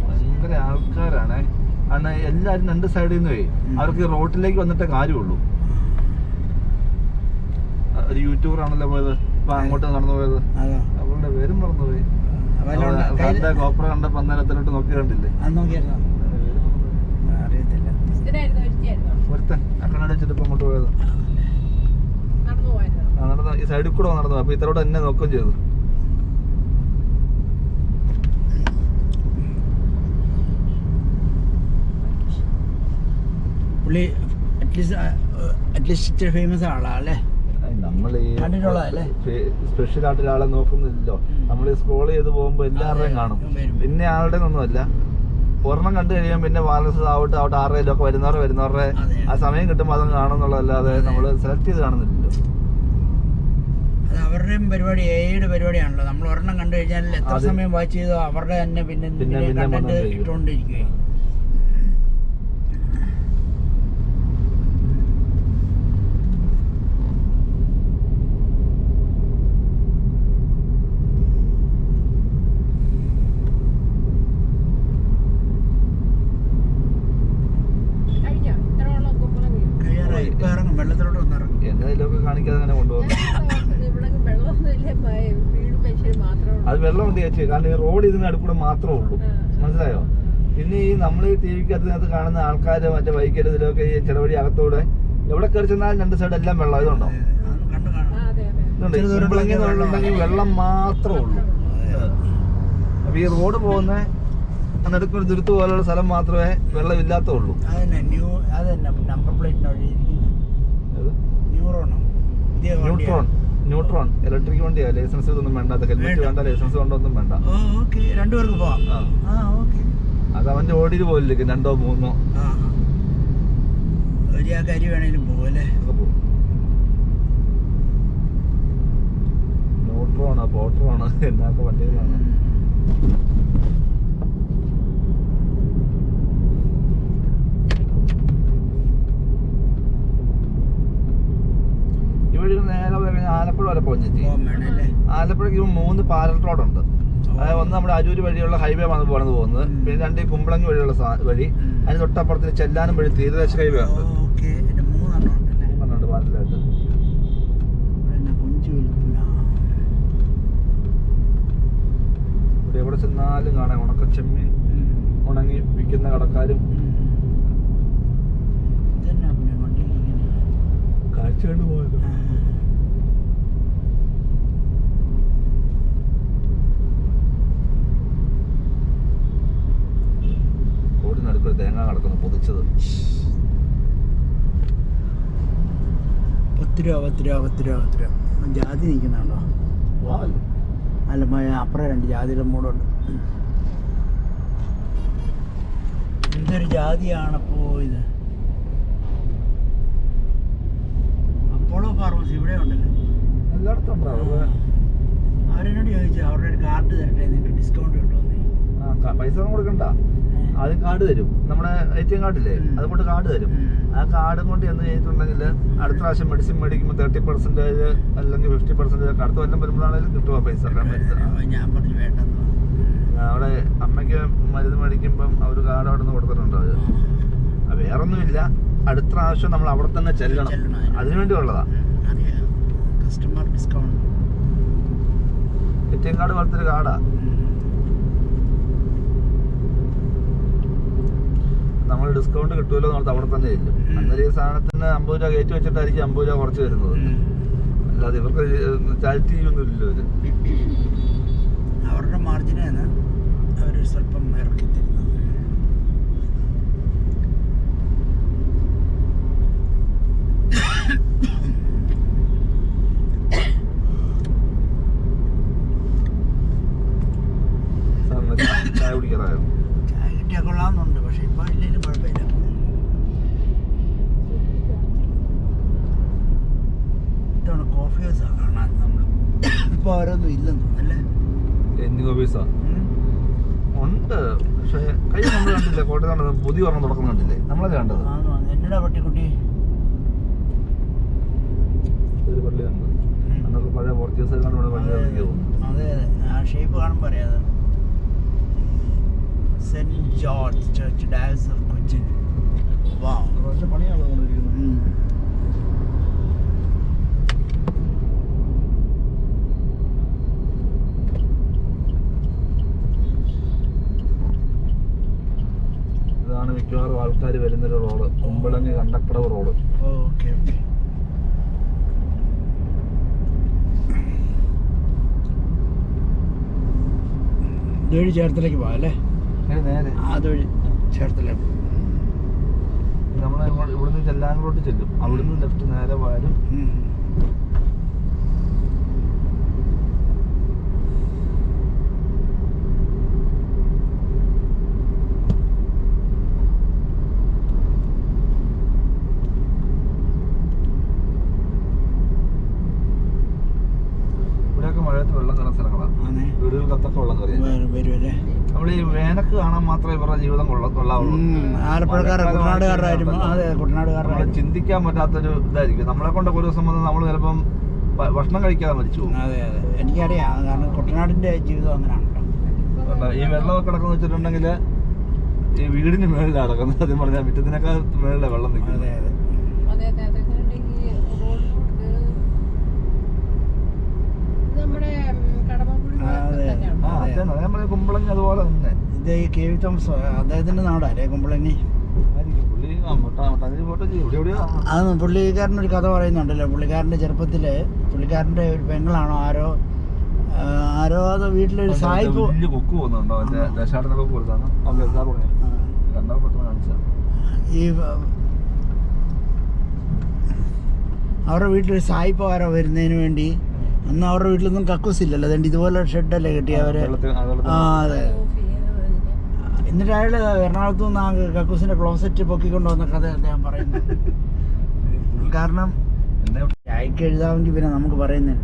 ഭയങ്കര ആൾക്കാരാണേ. ആണ് എല്ലാരും രണ്ട് സൈഡിൽ നിന്ന് പോയി, അവർക്ക് ഈ റോട്ടിലേക്ക് വന്നിട്ടേ കാര്യമുള്ളൂ. ഒരു യൂട്യൂബർ ആണല്ലോ പോയത്, ഇപ്പൊ അങ്ങോട്ട് നടന്നു പോയത്, അവളുടെ പേരും മറന്നുപോയി. ഗോപ്ര കണ്ട പന്തനത്തിലോട്ട് നോക്കി കണ്ടില്ലേ? ഒരുത്തൻ കണ്ണട വെച്ചിട്ട് ഇപ്പൊ അങ്ങോട്ട് പോയത്. നടന്ന ഈ സൈഡിൽ കൂടെ നടന്നു, അപ്പൊ ഇത്തരോട് എന്നെ നോക്കുകയും ചെയ്തു.
പുള്ളി അറ്റ്ലീസ്റ്റ് ഫേമസ് ആളാല്ലേ?
നമ്മൾ ഈ
കണ്ടിട്ടുള്ളതല്ലേ?
സ്പെഷ്യൽ ആയിട്ട് ഒരാളെ നോക്കുന്നില്ലല്ലോ. നമ്മൾ ഈ സ്ക്രോൾ ചെയ്ത് പോകുമ്പോ എല്ലാവരുടെയും കാണും, പിന്നെ ആളുടെ ഒന്നുമല്ല. ഒരെണ്ണം കണ്ടു കഴിയുമ്പോൾ പിന്നെ ബാലൻസ് ആവട്ടെ 6 ഒക്കെ വരുന്നവരുടെ ആ സമയം കിട്ടുമ്പോൾ അതും കാണുന്നുള്ളതല്ലാതെ നമ്മൾ സെലക്ട് ചെയ്ത് കാണുന്നില്ലല്ലോ.
അത് അവരുടെയും പരിപാടി, എയുടെ പരിപാടിയാണല്ലോ. നമ്മൾ ഒരെണ്ണം കണ്ടു കഴിഞ്ഞാൽ എത്ര സമയം വാച്ച് ചെയ്തോ അവരുടെ തന്നെ പിന്നെ കണ്ടന്റ് ഇട്ടുകൊണ്ടിരിക്കുകയും. വെള്ളത്തിലോട്ട് വന്നിറങ്ങും.
എന്നതിലൊക്കെ കാണിക്കാതെ അങ്ങനെ കൊണ്ടുപോകും. അത് വെള്ളമുണ്ട് ചേച്ചി, കാരണം ഈ റോഡ് ഇതിന് അടുക്കൂടെ മാത്രമേ ഉള്ളൂ, മനസ്സിലായോ? പിന്നെ ഈ നമ്മൾ ഈ ടി വിക്കകത്ത് കാണുന്ന ആൾക്കാര് മറ്റേ ബൈക്കിൽ ഇതിലൊക്കെ ഈ ചെറുവഴി അകത്തൂടെ എവിടെ കയറി ചെന്നാലും രണ്ട് സൈഡ് എല്ലാം വെള്ളം. ഇതുണ്ടോ? ഇതുണ്ടെങ്കിൽ വെള്ളം മാത്രമേ ഉള്ളൂ. അപ്പൊ ഈ റോഡ് പോകുന്ന നടുക്കൊരു ദുരുത്ത് പോലുള്ള സ്ഥലം മാത്രമേ വെള്ളമില്ലാത്തുള്ളൂ.
നമ്പർ പ്ലേറ്റ്
ന്യൂട്രോൺ ഇലക്ട്രിക് വണ്ടിയാ, ലൈസൻസ് ഒന്നും വേണ്ട, ഹെൽമെറ്റ് വേണ്ട, ലൈസൻസ് കൊണ്ടൊന്നും വേണ്ട.
രണ്ടുപേർക്ക് പോവാം.
അത് അവന്റെ ഓടിയിൽ പോലില്ലേ, 2 or 3
അരി വേണേലും പോവല്ലേ?
ന്യൂട്രോണോ പോട്രോണോ എന്നൊക്കെ വണ്ടികളാണ്. ഇവിടെ നേരെ പോയി കഴിഞ്ഞാൽ ആലപ്പുഴ വരെ പോയി. ആലപ്പുഴയ്ക്ക് 3 പാരൽ റോഡുണ്ട്. അതായത് ഒന്ന് നമ്മുടെ അരൂര് വഴിയുള്ള ഹൈവേ വന്ന് പോകുന്നത്, പിന്നെ 2 കുമ്പളങ്ങി വഴിയുള്ള വഴി, അതിന് തൊട്ടപ്പുറത്തിന് ചെല്ലാനം വഴി തീരദേശ ഹൈവേ ഉണ്ട്. 3 പാരലായിട്ട്. ഇവിടെ എവിടെ ചെന്നാലും കാണാം ഉണക്കച്ചെമ്മീൻ ഉണങ്ങി വിൽക്കുന്ന കടക്കാരും. കാഴ്ച കണ്ടു പോയത്. ഓടിനടുക്കൊരു തേങ്ങ കിടക്കുന്നു പൊതിച്ചത്.
10 രൂപ. ജാതി നിൽക്കുന്നുണ്ടോ? അല്ല, അപ്പുറം 2 ജാതിയുടെ മൂടുണ്ട്. എന്തൊരു ജാതിയാണപ്പോ ഇത്. അപ്പോളോ ഫാർമസി ഇവിടെ ഉണ്ടല്ലോ,
എല്ലായിടത്തും ഉണ്ടോ?
അവരെന്നോട് ചോദിച്ചു അവരുടെ ഒരു കാർഡ് തരട്ടെ, നിങ്ങൾക്ക് ഡിസ്കൗണ്ട് കിട്ടുമെന്ന്.
പൈസ ഒന്നും കൊടുക്കണ്ട, ആദ്യം കാർഡ് തരും. നമ്മുടെ ATM കാർഡില്ലേ, അതുകൊണ്ട് കാർഡ് തരും. ആ കാർഡും കൊണ്ട് എന്ന് ചെയ്തിട്ടുണ്ടെങ്കിൽ അടുത്ത പ്രാവശ്യം മെഡിസിൻ മേടിക്കുമ്പോൾ 30% അല്ലെങ്കിൽ 50% അടുത്ത കൊല്ലം വരുമ്പോഴാണെങ്കിലും കിട്ടുക പൈസ.
ഞാൻ പറഞ്ഞു വേണ്ടെന്ന്.
അവിടെ അമ്മയ്ക്ക് മരുന്ന് മേടിക്കുമ്പം അവർ കാർഡ് അവിടെ നിന്ന് കൊടുത്തിട്ടുണ്ട്. അത് വേറൊന്നുമില്ല, അടുത്ത പ്രാവശ്യം നമ്മൾ അവിടെ തന്നെ ചെല്ലണം, അതിനുവേണ്ടി ഉള്ളതാ.
കസ്റ്റമർ ഡിസ്കൗണ്ട്
ATM കാർഡ് പോലത്തെ ഒരു കാർഡാ. നമ്മൾ ഡിസ്കൗണ്ട് കിട്ടുമല്ലോ നമ്മൾ അവിടെ തന്നെ ചെല്ലും. അന്നേരം ഈ സാധനത്തിന് 50 രൂപ കയറ്റി വെച്ചിട്ടായിരിക്കും 50 രൂപ കുറച്ച് വരുന്നത്. അല്ലാതെ ഇവർക്ക് ചാരിറ്റി ഒന്നുമില്ലല്ലോ ഇത്.
അവരുടെ മാർജിനാണ് അവർ സ്വല്പം ഇറക്കി തരുന്നത്. ഓഫീസാണ് കാണാൻ നമ്മൾ. ഇപ്പോൾ അവരൊന്നും ഇല്ലെന്ന് തോന്നുന്നല്ലേ.
എന്തിങ് ഓഫീസാ ഉണ്ട്, പക്ഷെ കൈ നമ്മൾ കണ്ടില്ലേ, കോട്ടയത്താണ് പുതിയ ഒരെണ്ണം തുടക്കം കണ്ടില്ലേ, നമ്മളല്ലേ കണ്ടത്.
എന്നടാ പട്ടിക്കുട്ടി
ഒരു പള്ളി കണ്ടു അന്നൊക്കെ പഴയ പോർച്ചുഗീസ് കണ്ടുകൊണ്ട് പള്ളി തോന്നുന്നു.
അതെ അതെ, ആ ഷേപ്പ് കാണുമ്പോൾ അറിയാതെ. സെന്റ് George church diocese of Cochin. വാ,
പക്ഷെ പണിയാണ് തോന്നിയിരിക്കുന്നത്. ഇതാണ് മിക്കവാറും ആൾക്കാർ വരുന്നൊരു road, Kumbalangi Kandakkadavu road.
Okay okay. ഇതുവഴി ചേർത്തലേക്ക് പോകാം അല്ലേ?
നേരെ
അതുവഴി ചേർത്തലേക്ക്.
നമ്മൾ ഇവിടുന്ന് ചെല്ലാങ്കോട്ട് ചെല്ലും, അവിടുന്ന് ലെഫ്റ്റ് നേരെ പോയാലും ഇവിടെയൊക്കെ മഴയത്ത് വെള്ളം കയറുന്ന സ്ഥലങ്ങളാണ്. വീടുകൾക്കത്തൊക്കെ വെള്ളം കയറിയ
വരുമല്ലേ.
നമ്മൾ ഈ വേനക്ക് കാണാൻ മാത്രമേ ഇവരുടെ ജീവിതം കൊള്ളാവുള്ളൂ.
കുട്ടനാടുകാരുടെ
ചിന്തിക്കാൻ പറ്റാത്തൊരു ഇതായിരിക്കും. നമ്മളെ കൊണ്ട് ഒരു ദിവസം വന്ന് നമ്മൾ ചിലപ്പം ഭക്ഷണം കഴിക്കാതെ മരിച്ചു പോകും.
അതെ അതെ, എനിക്കറിയാം. കാരണം കുട്ടനാടിന്റെ ജീവിതം അങ്ങനെയാണല്ലോ.
ഈ വെള്ളമൊക്കെ കിടക്കുന്ന വെച്ചിട്ടുണ്ടെങ്കിൽ ഈ വീടിന് മേളിലാണ് കിടക്കുന്നത്. സത്യം പറഞ്ഞാൽ മുറ്റത്തിനൊക്കെ മേളിലെ വെള്ളം നിൽക്കുന്നത്.
അതെ അതെ.
നമ്മുടെ കുമ്പളങ്ങി അതുപോലെ തന്നെ.
ഇത് ഈ കെ വി തോമസ് അദ്ദേഹത്തിന്റെ നാടല്ലേ കുമ്പളങ്ങി? അത് പുള്ളിക്കാരനൊരു കഥ പറയുന്നുണ്ടല്ലോ. പുള്ളിക്കാരന്റെ ചെറുപ്പത്തില് പുള്ളിക്കാരന്റെ ഒരു പെങ്ങളാണോ ആരോ അത് വീട്ടിലൊരു സായിപ്പ് ഈ അവരുടെ വീട്ടിലൊരു സായിപ്പ് ആരോ വരുന്നതിന് വേണ്ടി അന്ന് അവരുടെ വീട്ടിലൊന്നും കക്കൂസില്ലല്ലോ. അതുകൊണ്ട് ഇതുപോലെ ഷെഡല്ലേ കെട്ടി അവര്. ആ അതെ. എന്നിട്ട് അയാൾ എറണാകുളത്തു നിന്ന് ആ കക്കൂസിന്റെ ക്ലോസറ്റ് പൊക്കിക്കൊണ്ട് വന്ന കഥ അദ്ദേഹം പറയുന്നു. കാരണം ചായക്ക് എഴുതാമെങ്കിൽ പിന്നെ നമുക്ക് പറയുന്നില്ല.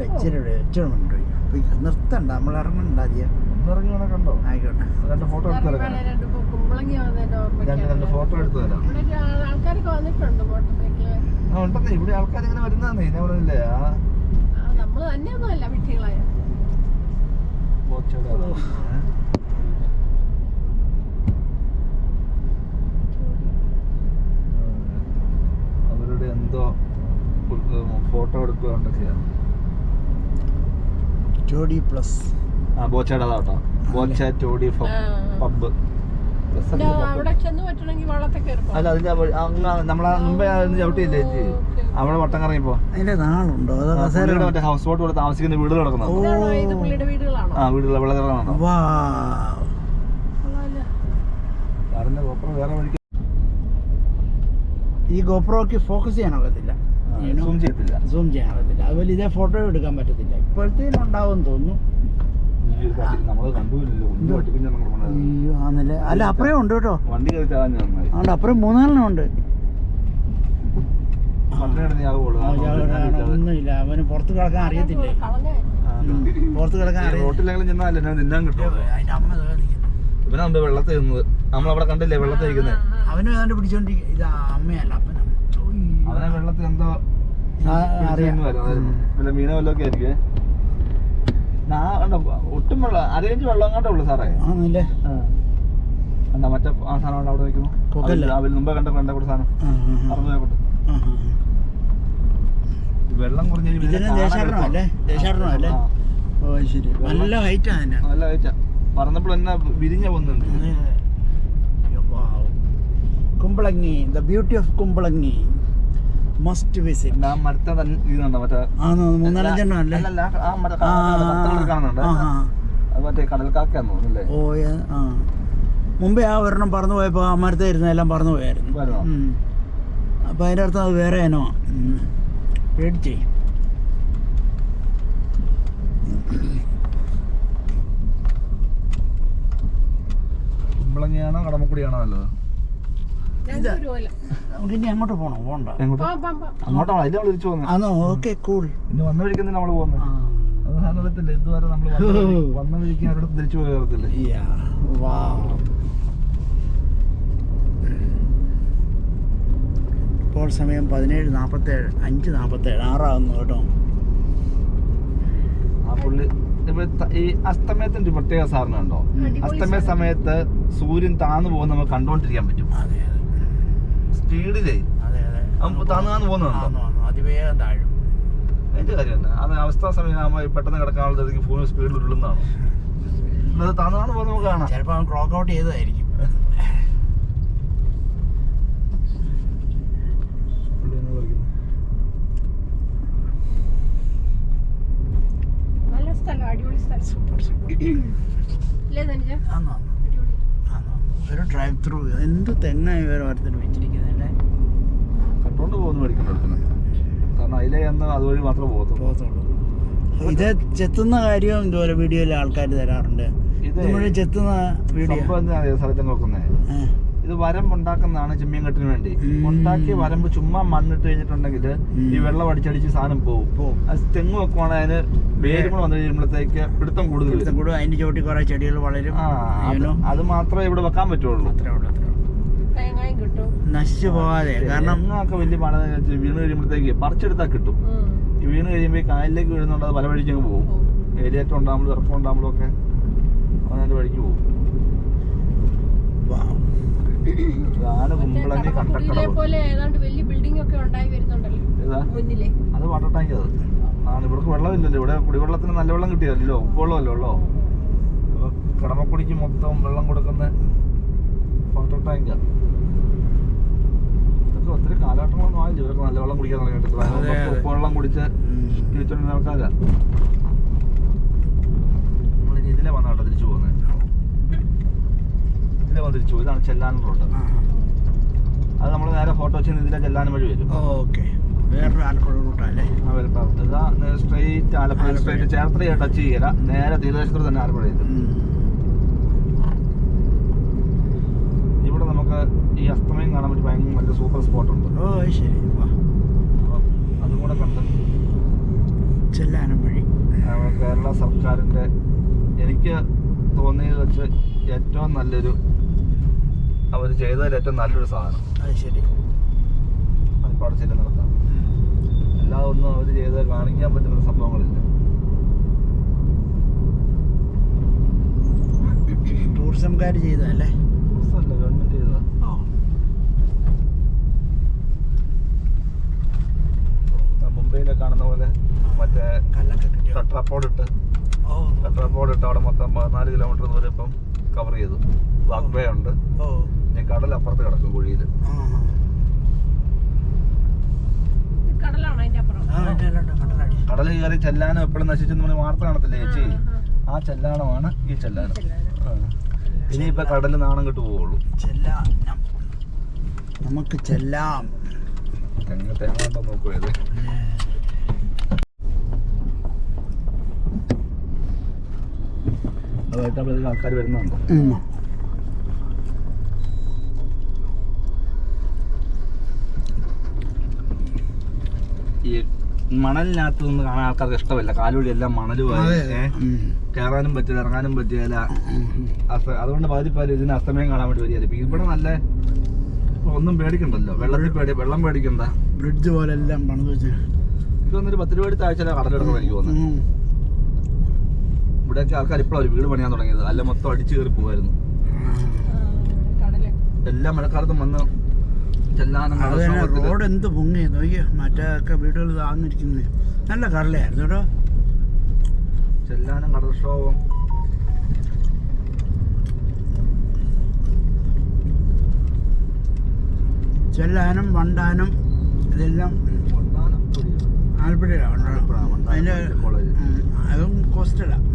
ഇച്ചിരി നിർത്തണ്ട, നമ്മൾ ഇറങ്ങണ്ട. ആദ്യം ആയിക്കോട്ടെ.
ഫോട്ടോ എടുത്തു തരാം. ഉണ്ടെന്നേ ഇവിടെ ആൾക്കാർ ഇങ്ങനെ വരുന്നേ ഇതേപോലെ.
നമ്മള് തന്നെയൊന്നുമല്ല വിട്ടികളായ
അവരുടെ എന്തോ ഫോട്ടോ എടുക്കുകയാണ്. ബോച്ചേടാട്ടോ, ബോച്ച ടോഡി പബ്.
അവിടെ ചെന്ന് പറ്റണമെങ്കിൽ വള്ളത്തെ കയറിപ്പോ.
അല്ല, അതിന്റെ നമ്മളെ മുമ്പേ ചവിട്ടിയില്ലേ ചേച്ചി, അവിടെ വട്ടം കറങ്ങിപ്പോ.
അതിന്റെ നാളുണ്ടോ?
മറ്റേ ഹൗസ് ബോട്ട് പോലെ താമസിക്കുന്ന വീടുകൾ കിടക്കുന്നത്.
വീടുകളാണോ?
ആ വീടുകൾ വെള്ളത്തിറങ്ങണോ?
ഈ ഗോപ്രോക്ക് ഫോക്കസ് ചെയ്യാനൊക്കത്തില്ല, സൂം ചെയ്യാനൊക്കത്തില്ല. അതുപോലെ ഇതേ ഫോട്ടോ എടുക്കാൻ പറ്റത്തില്ല. ഇപ്പോഴത്തേനും ഉണ്ടാവും തോന്നുന്നു. ആണല്ലേ? അല്ല, അപ്പുറം ഉണ്ട് കേട്ടോ.
വണ്ടി
അതുകൊണ്ട് അപ്പുറം 3-4 ഉണ്ട്. ഒന്നുമില്ല, അവന് പുറത്ത് കിടക്കാൻ അറിയത്തില്ലേ. പുറത്ത് കിടക്കാൻ
റോട്ടിലെങ്കിലും ചെന്നാലേ തിന്നാൻ കിട്ടും.
അതിന്റെ അമ്മ
ഇവനാകുമ്പോ വെള്ളത്തിൽ നിന്നത് നമ്മളവിടെ കണ്ടില്ലേ, വെള്ളത്തിൽ ഇരിക്കുന്നത്.
അവന് ഏതാണ്ട് പിടിച്ചോണ്ടിരിക്കും. ഇത് അമ്മയല്ല, അപ്പനും.
അവനെ വെള്ളത്തിൽ എന്തോ വല്ല മീനോ വല്ലതൊക്കെ ആയിരിക്കേ. ഒട്ടും വെള്ളം, അരയിഞ്ച് വെള്ളം അങ്ങോട്ടേ ഉള്ളു സാറേ.
ആണല്ലേ?
എന്താ മറ്റേ ആ സാധനം അവിടെ വയ്ക്കുന്നു. മുമ്പേ കണ്ട കൂടെ സാധനം മറന്നു പോയപ്പോട്ട് വെള്ളം കുറഞ്ഞ
നല്ല ഹൈറ്റാ.
നല്ല ഹൈറ്റാ. പറന്നപ്പോൾ എന്നാ വിരിഞ്ഞ പോകുന്നുണ്ട്.
Kumbalangi, the beauty of Kumbalangi must visit.
ആ മരത്തെ ഇതുണ്ടോ മറ്റേ
3-4 അല്ലേ?
കാണുന്നുണ്ട്. അത് മറ്റേ കടൽക്കാക്കാന്ന് തോന്നുന്നല്ലേ?
ഓ മുമ്പേ ആ ഒരെണ്ണം പറന്നു പോയപ്പോ ആ മരത്തെ ഇരുന്നെല്ലാം പറന്നു പോയായിരുന്നു. അപ്പൊ അതിന്റെ അർത്ഥം അത് വേറെ ഇനോ പേടിച്ചേ.
കുമ്പളങ്ങിയാണോ കടമക്കുടിയാണോ നല്ലത്?
നമുക്ക് ഇനി അങ്ങോട്ട് പോകണോ? പോകണ്ട,
അങ്ങോട്ടാണ് അതിൽ നമ്മൾ തിരിച്ചു പോകുന്നത്.
ആണോ? Okay, cool.
ഇനി വന്ന വഴിക്ക് നമ്മൾ പോകുന്നത് അത് സാധനത്തില്ല. ഇതുവരെ നമ്മൾ വന്ന വഴിക്ക് അവരുടെ തിരിച്ചു പോകത്തില്ല.
ഇപ്പോൾ സമയം 17:47, 5:47, 6 കേട്ടോ.
ആ പുള്ളി ഈ അസ്തമയത്തിന്റെ പ്രത്യേക സാധനം ഉണ്ടോ? അസ്തമയ സമയത്ത് സൂര്യൻ താന്നു പോകുന്ന നമുക്ക് കണ്ടോണ്ടിരിക്കാൻ പറ്റും. സ്പീഡിലേ താന്നു പോകുന്നുണ്ടോ?
അതിവേഗം താഴും.
അതിന്റെ കാര്യം തന്നെ. അത് അവസ്ഥ സമയമാകുമ്പോൾ പെട്ടെന്ന് കിടക്കാനുള്ള ഫോൺ സ്പീഡിൽ ഉരുളുന്നതാണ്. അത് താന്നു പോകുന്ന നമുക്ക് കാണാം.
ചിലപ്പോൾ അവൻ ക്ലോക്ക് ഔട്ട് ചെയ്തതായിരിക്കും. ഒരു ഡ്രൈവ് ത്രൂ എന്ത് തെങ്ങായി വേറെ ഓരോരുത്തർ വെച്ചിരിക്കുന്നല്ലേ.
കട്ടോണ്ട് പോകുന്നു മേടിക്കണ്ടടുത്തിന്. കാരണം അതിലെ അന്ന് അതുവഴി മാത്രമേ പോകത്തുള്ളൂ.
ഇത് ചെത്തുന്ന കാര്യവും ഇതുപോലെ വീഡിയോയിൽ ആൾക്കാർ തരാറുണ്ട്. ഇത് ചെത്തുന്ന വീഡിയോ
സ്ഥലത്ത് നോക്കുന്നേ. ഇത് വരമ്പ് ഉണ്ടാക്കുന്നതാണ് ചെമ്മീൻകെട്ടിന് വേണ്ടി. ഉണ്ടാക്കിയ വരമ്പ് ചുമ്മാ മണ്ണിട്ട് കഴിഞ്ഞിട്ടുണ്ടെങ്കിൽ ഈ വെള്ളം അടിച്ചടിച്ച് സാധനം പോകും. അത് തെങ്ങ് വെക്കുവാണെങ്കിൽ അതിന് വേരും കൂടെ വന്നു കഴിയുമ്പോഴത്തേക്ക് പിടുത്തം കൂടുതൽ.
അതിന്റെ ചോട്ടി കുറെ ചെടികൾ വളരും.
അത് മാത്രമേ ഇവിടെ വെക്കാൻ പറ്റുള്ളൂ.
നശിച്ചു പോകാതെ. കാരണം
തെങ്ങൊക്കെ വലിയ മഴ വീണ് കഴിയുമ്പോഴത്തേക്ക് പറിച്ചെടുത്താൽ കിട്ടും. ഈ വീണ് കഴിയുമ്പോൾ കായലിലേക്ക് വീഴുന്നുണ്ട്. അത് പല വഴിക്ക് അങ്ങ് പോകും. ഏരിയേറ്റം ഉണ്ടാകുമ്പോഴും ഇറക്കം ഉണ്ടാകുമ്പോഴും ഒക്കെ അതിന്റെ വഴിക്ക് പോകും. അത് വാട്ടർ ടാങ്ക്. അത് ഇവിടേക്ക് വെള്ളമില്ലല്ലോ. ഇവിടെ കുടിവെള്ളത്തിന് നല്ല വെള്ളം കിട്ടിയല്ലോ. ഉപ്പുവെള്ളമല്ലോ ഉള്ളോ. കടമക്കുടിക്ക് മൊത്തം വെള്ളം കൊടുക്കുന്ന വാട്ടർ ടാങ്ക്. ഇതൊക്കെ ഒത്തിരി കാലഘട്ടങ്ങളൊന്നും ആയില്ല. ഇവരൊക്കെ നല്ല വെള്ളം കുടിക്കാൻ തുടങ്ങിയിട്ട് ഉപ്പുവെള്ളം കുടിച്ച് ജീവിച്ചോണ്ടിരുന്ന ആൾക്കാരാ. നമ്മൾ ഇതിലെ വന്നാട്ടോ തിരിച്ചു പോകുന്നത്. ഇതിലെ വന്ന് തിരിച്ചു പോകും. ഇതാണ് ചെല്ലാനം റോഡ്. അത് നമ്മൾ നേരെ ഫോട്ടോ വെച്ച് ഇതിലെ ചെല്ലാനം വഴി വരും.
വേറൊരു ആലപ്പുഴ റൂട്ടല്ലേ?
ഇതാ straight Alappuzha straight Cherthala touch ചെയ്യല. നേരെ തീരദേശത്തോട് തന്നെ ആലപ്പുഴ ചെയ്തു. ഇവിടെ നമുക്ക് ഈ അസ്തമയം കാണാൻ പറ്റി ഭയങ്കര നല്ല സൂപ്പർ സ്പോട്ട് ഉണ്ട്.
ശരി.
അതും കൂടെ കണ്ട്
ചെല്ലാനം വഴി
കേരള സർക്കാരിന്റെ എനിക്ക് തോന്നിയത് വെച്ച് ഏറ്റവും നല്ലൊരു അവർ ചെയ്തതിൽ ഏറ്റവും നല്ലൊരു സാധനം.
ശരി.
അതിപ്പാട് ചില നടത്താം. അല്ലാതെ ഒന്നും അവർ ചെയ്ത് കാണിക്കാൻ പറ്റുന്ന സംഭവങ്ങളില്ല.
ടൂറിസംകാർ ചെയ്തതല്ലേ?
ടൂറിസമല്ല, ഗവൺമെന്റ് ചെയ്തതാ. മുംബൈയിലെ കാണുന്ന പോലെ മറ്റേ ടെട്രാപോഡ് ഇട്ട് അവിടെ മൊത്തം 14 കിലോമീറ്റർ ദൂരം ഇപ്പം കവർ ചെയ്തു. വാക്ക് വേ ഉണ്ട്. ഇനി കടൽ അപ്പുറത്ത് കിടക്കും കുഴിയിൽ. കടൽ കയറി ചെല്ലാനം എപ്പോഴും നശിച്ചു നമ്മൾ വാർത്ത കാണത്തില്ലേ ചേച്ചി? ആ ചെല്ലാനമാണ് ഈ ചെല്ലാനം. ഇനിയിപ്പോ കടല് നാണം കെട്ടു പോവുള്ളൂ.
നമുക്ക് ചെല്ലാം.
തേങ്ങ നോക്കൂ. ഇത് അതായിട്ട് ആൾക്കാർ വരുന്നുണ്ടോ? ഈ മണലിനകത്ത് നിന്ന് കാണാൻ ആൾക്കാർക്ക് ഇഷ്ടമല്ല. കാലുവഴി എല്ലാം മണലുമായി കയറാനും പറ്റില്ല, ഇറങ്ങാനും പറ്റില്ല. അതുകൊണ്ട് പകുതിപ്പാലും ഇതിന് അസ്തമയം കാണാൻ വേണ്ടി വരികയല്ല. ഇവിടെ നല്ല ഒന്നും പേടിക്കണ്ടല്ലോ. വെള്ളം പേടിക്കണ്ട.
ബ്രിഡ്ജ് പോലെ എല്ലാം പണിത് വെച്ച്
ഇതൊന്നൊരു 10 രൂപ എടുത്ത് ആഴ്ച കടലെടുക്കണം എനിക്ക് തോന്നുന്നു. ഇവിടെയൊക്കെ ആൾക്കാർ ഇപ്പോഴാണ് ഒരു വീട് പണിയാൻ തുടങ്ങിയത്. അല്ല മൊത്തം അടിച്ചു കയറി പോകുമായിരുന്നു. എല്ലാ മഴക്കാലത്തും വന്ന് ചെല്ലാനം
റോഡ് എന്ത് പൊങ്ങി നോക്കിയ മറ്റൊക്കെ വീടുകൾ താന്നിരിക്കുന്നത്. നല്ല കടലായിരുന്നു കേട്ടോ.
ചെല്ലാനം കടൽക്ഷോഭം.
ചെല്ലാനം വണ്ടാനം ഇതെല്ലാം ആലപ്പുഴയിലാണ്. അതിൻ്റെ അതും കോസ്റ്റലാണ്.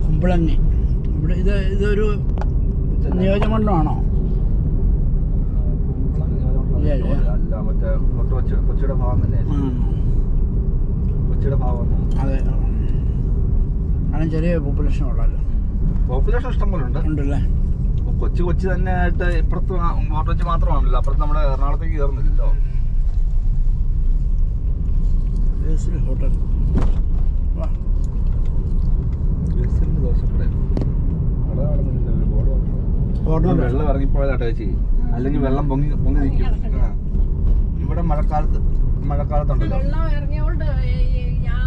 കുമ്പളങ്ങി ഇതൊരു നിയോജകമണ്ഡലമാണോ?
അല്ല, മറ്റേ കൊച്ചിയുടെ ഭാഗം തന്നെ. കൊച്ചിയുടെ ഭാഗം
അതെ, കാരണം ചെറിയ പോപ്പുലേഷൻ ഉള്ളല്ലോ.
പോപ്പുലേഷൻ ഇഷ്ടം പോലെ ഉണ്ട്
ഉണ്ടല്ലേ.
കൊച്ചി തന്നെ ആയിട്ട് ഇപ്പുറത്ത് ഫോർട്ട് കൊച്ചി മാത്രമാണല്ലോ, അപ്പുറത്ത് നമ്മുടെ എറണാകുളത്തേക്ക് കയറുന്നില്ലല്ലോ.
ഹോട്ടൽ
വെള്ളം ഇറങ്ങിപ്പോയതാട്ടോ ചേച്ചി, അല്ലെങ്കിൽ വെള്ളം പൊങ്ങി നിൽക്കും. ഇവിടെ മഴക്കാലത്തുണ്ടല്ലോ
വെള്ളം ഇറങ്ങിയോണ്ട് ഞാൻ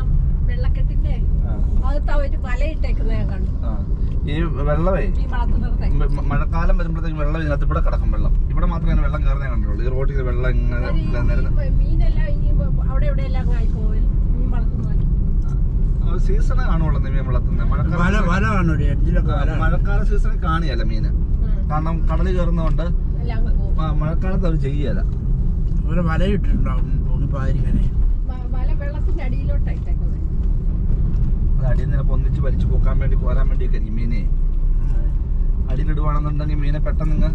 വെള്ളക്കെട്ടിന്റെ അകത്ത് അവര് വലയിട്ടേക്കുന്ന ഞാൻ കണ്ടു.
ഈ വെള്ളമേ മഴക്കാലം വരുമ്പോഴത്തേക്കും വെള്ളം ഇതിനകത്ത് ഇവിടെ കിടക്കും. വെള്ളം ഇവിടെ മാത്രമേ വെള്ളം കയറുന്നേ കണ്ടുള്ളൂ. ഈ റോഡിൽ വെള്ളം ഇങ്ങനെ
മീനെല്ലാം ഇനി അവിടെ ഇവിടെ എല്ലാം ആയി പോയി. മീൻ വളർത്തുന്ന
സീസണേ കാണുള്ളൂ മീൻ വളർത്തുന്നത്. മഴക്കാല സീസണിൽ കാണിയല്ല മീന്, കാരണം കടലിൽ കയറുന്നതുകൊണ്ട് മഴക്കാലത്ത് അവർ ചെയ്യല.
വലയിട്ടിട്ടുണ്ടാവും
വല വെള്ളത്തിന്റെ അടിയിലോട്ടായിട്ടേക്കുന്നത്.
അത് അടിയിൽ നിന്ന് ഒന്നിച്ച് വലിച്ചു പോക്കാൻ വേണ്ടി കോരാൻ വേണ്ടിയൊക്കെ ഈ മീനെ അടിയിലിടുവാണെന്നുണ്ടെങ്കിൽ മീനെ പെട്ടെന്ന്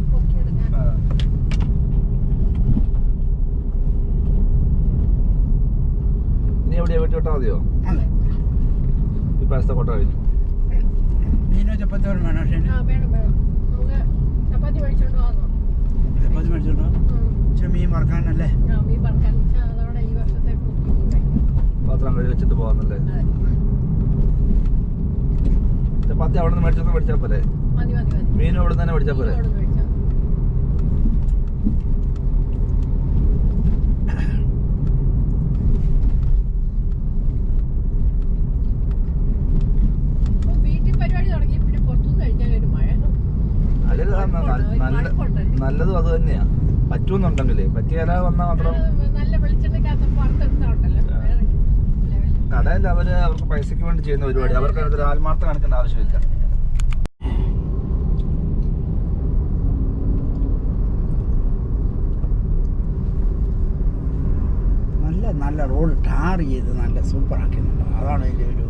ഇനി എവിടെയാ വെട്ടി വിട്ടാൽ മതിയോ? ഈ പ്രാവശ്യത്തെ കോട്ട കഴിഞ്ഞു.
മീനോ ചപ്പാത്തി വേണം?
ചപ്പാത്തി മേടിച്ചോണ്ട് വന്നോ?
ചപ്പാത്തി മേടിച്ചോണ്ടോ? മീൻ വറക്കാനല്ലേ?
മീൻ വറക്കാൻ അതോടെ ഈ വർഷത്തെ
പാത്രം കഴുകി വെച്ചിട്ട് പോകാന്നല്ലേ? ചപ്പാത്തി അവിടെ നിന്ന് മേടിച്ചാൽ പോലെ, മീനും അവിടെ തന്നെ മേടിച്ചാൽ പോലെ.
വീട്ടിൽ പരിപാടി തുടങ്ങി പിന്നെ പുറത്തുനിന്ന് കഴിക്കാൻ ഒരു മഴ.
നല്ലതും അത് തന്നെയാ. പറ്റുമെന്നുണ്ടെങ്കിലേ പറ്റിയാല വന്നാൽ മാത്രം
നല്ല വെളിച്ചെണ്ണക്കകത്ത് വറുത്തെടുത്തോണ്ടല്ലോ.
കടയിൽ അവർക്ക് പൈസക്ക് വേണ്ടി ചെയ്യുന്ന പരിപാടി. അവർക്ക് അടുത്തൊരു ആത്മാർത്ഥം കാണിക്കേണ്ട ആവശ്യമില്ല.
നല്ല റോഡ് ടാർ ചെയ്ത് നല്ല സൂപ്പർ ആക്കുന്നുണ്ട്. അതാണ് അതിന്റെ ഒരു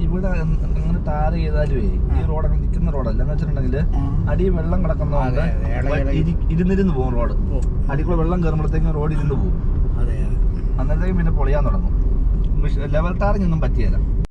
ഇവിടെ അങ്ങനെ ടാർ ചെയ്താലുവേ ഈ റോഡ് അങ്ങനെ നിൽക്കുന്ന റോഡല്ല. എന്ന് വെച്ചിട്ടുണ്ടെങ്കിൽ അടി വെള്ളം കിടക്കുന്നതുകൊണ്ട് ഇരുന്നിരുന്ന് പോകും റോഡ്. അടിക്കൂടെ വെള്ളം കയറുമ്പോഴത്തേക്കും റോഡ് ഇരുന്ന് പോകും. അന്നേരത്തേക്കും പിന്നെ പൊളിയാൻ തുടങ്ങും. ലെവൽ ടാറിങ്ങൊന്നും പറ്റിയല്ല.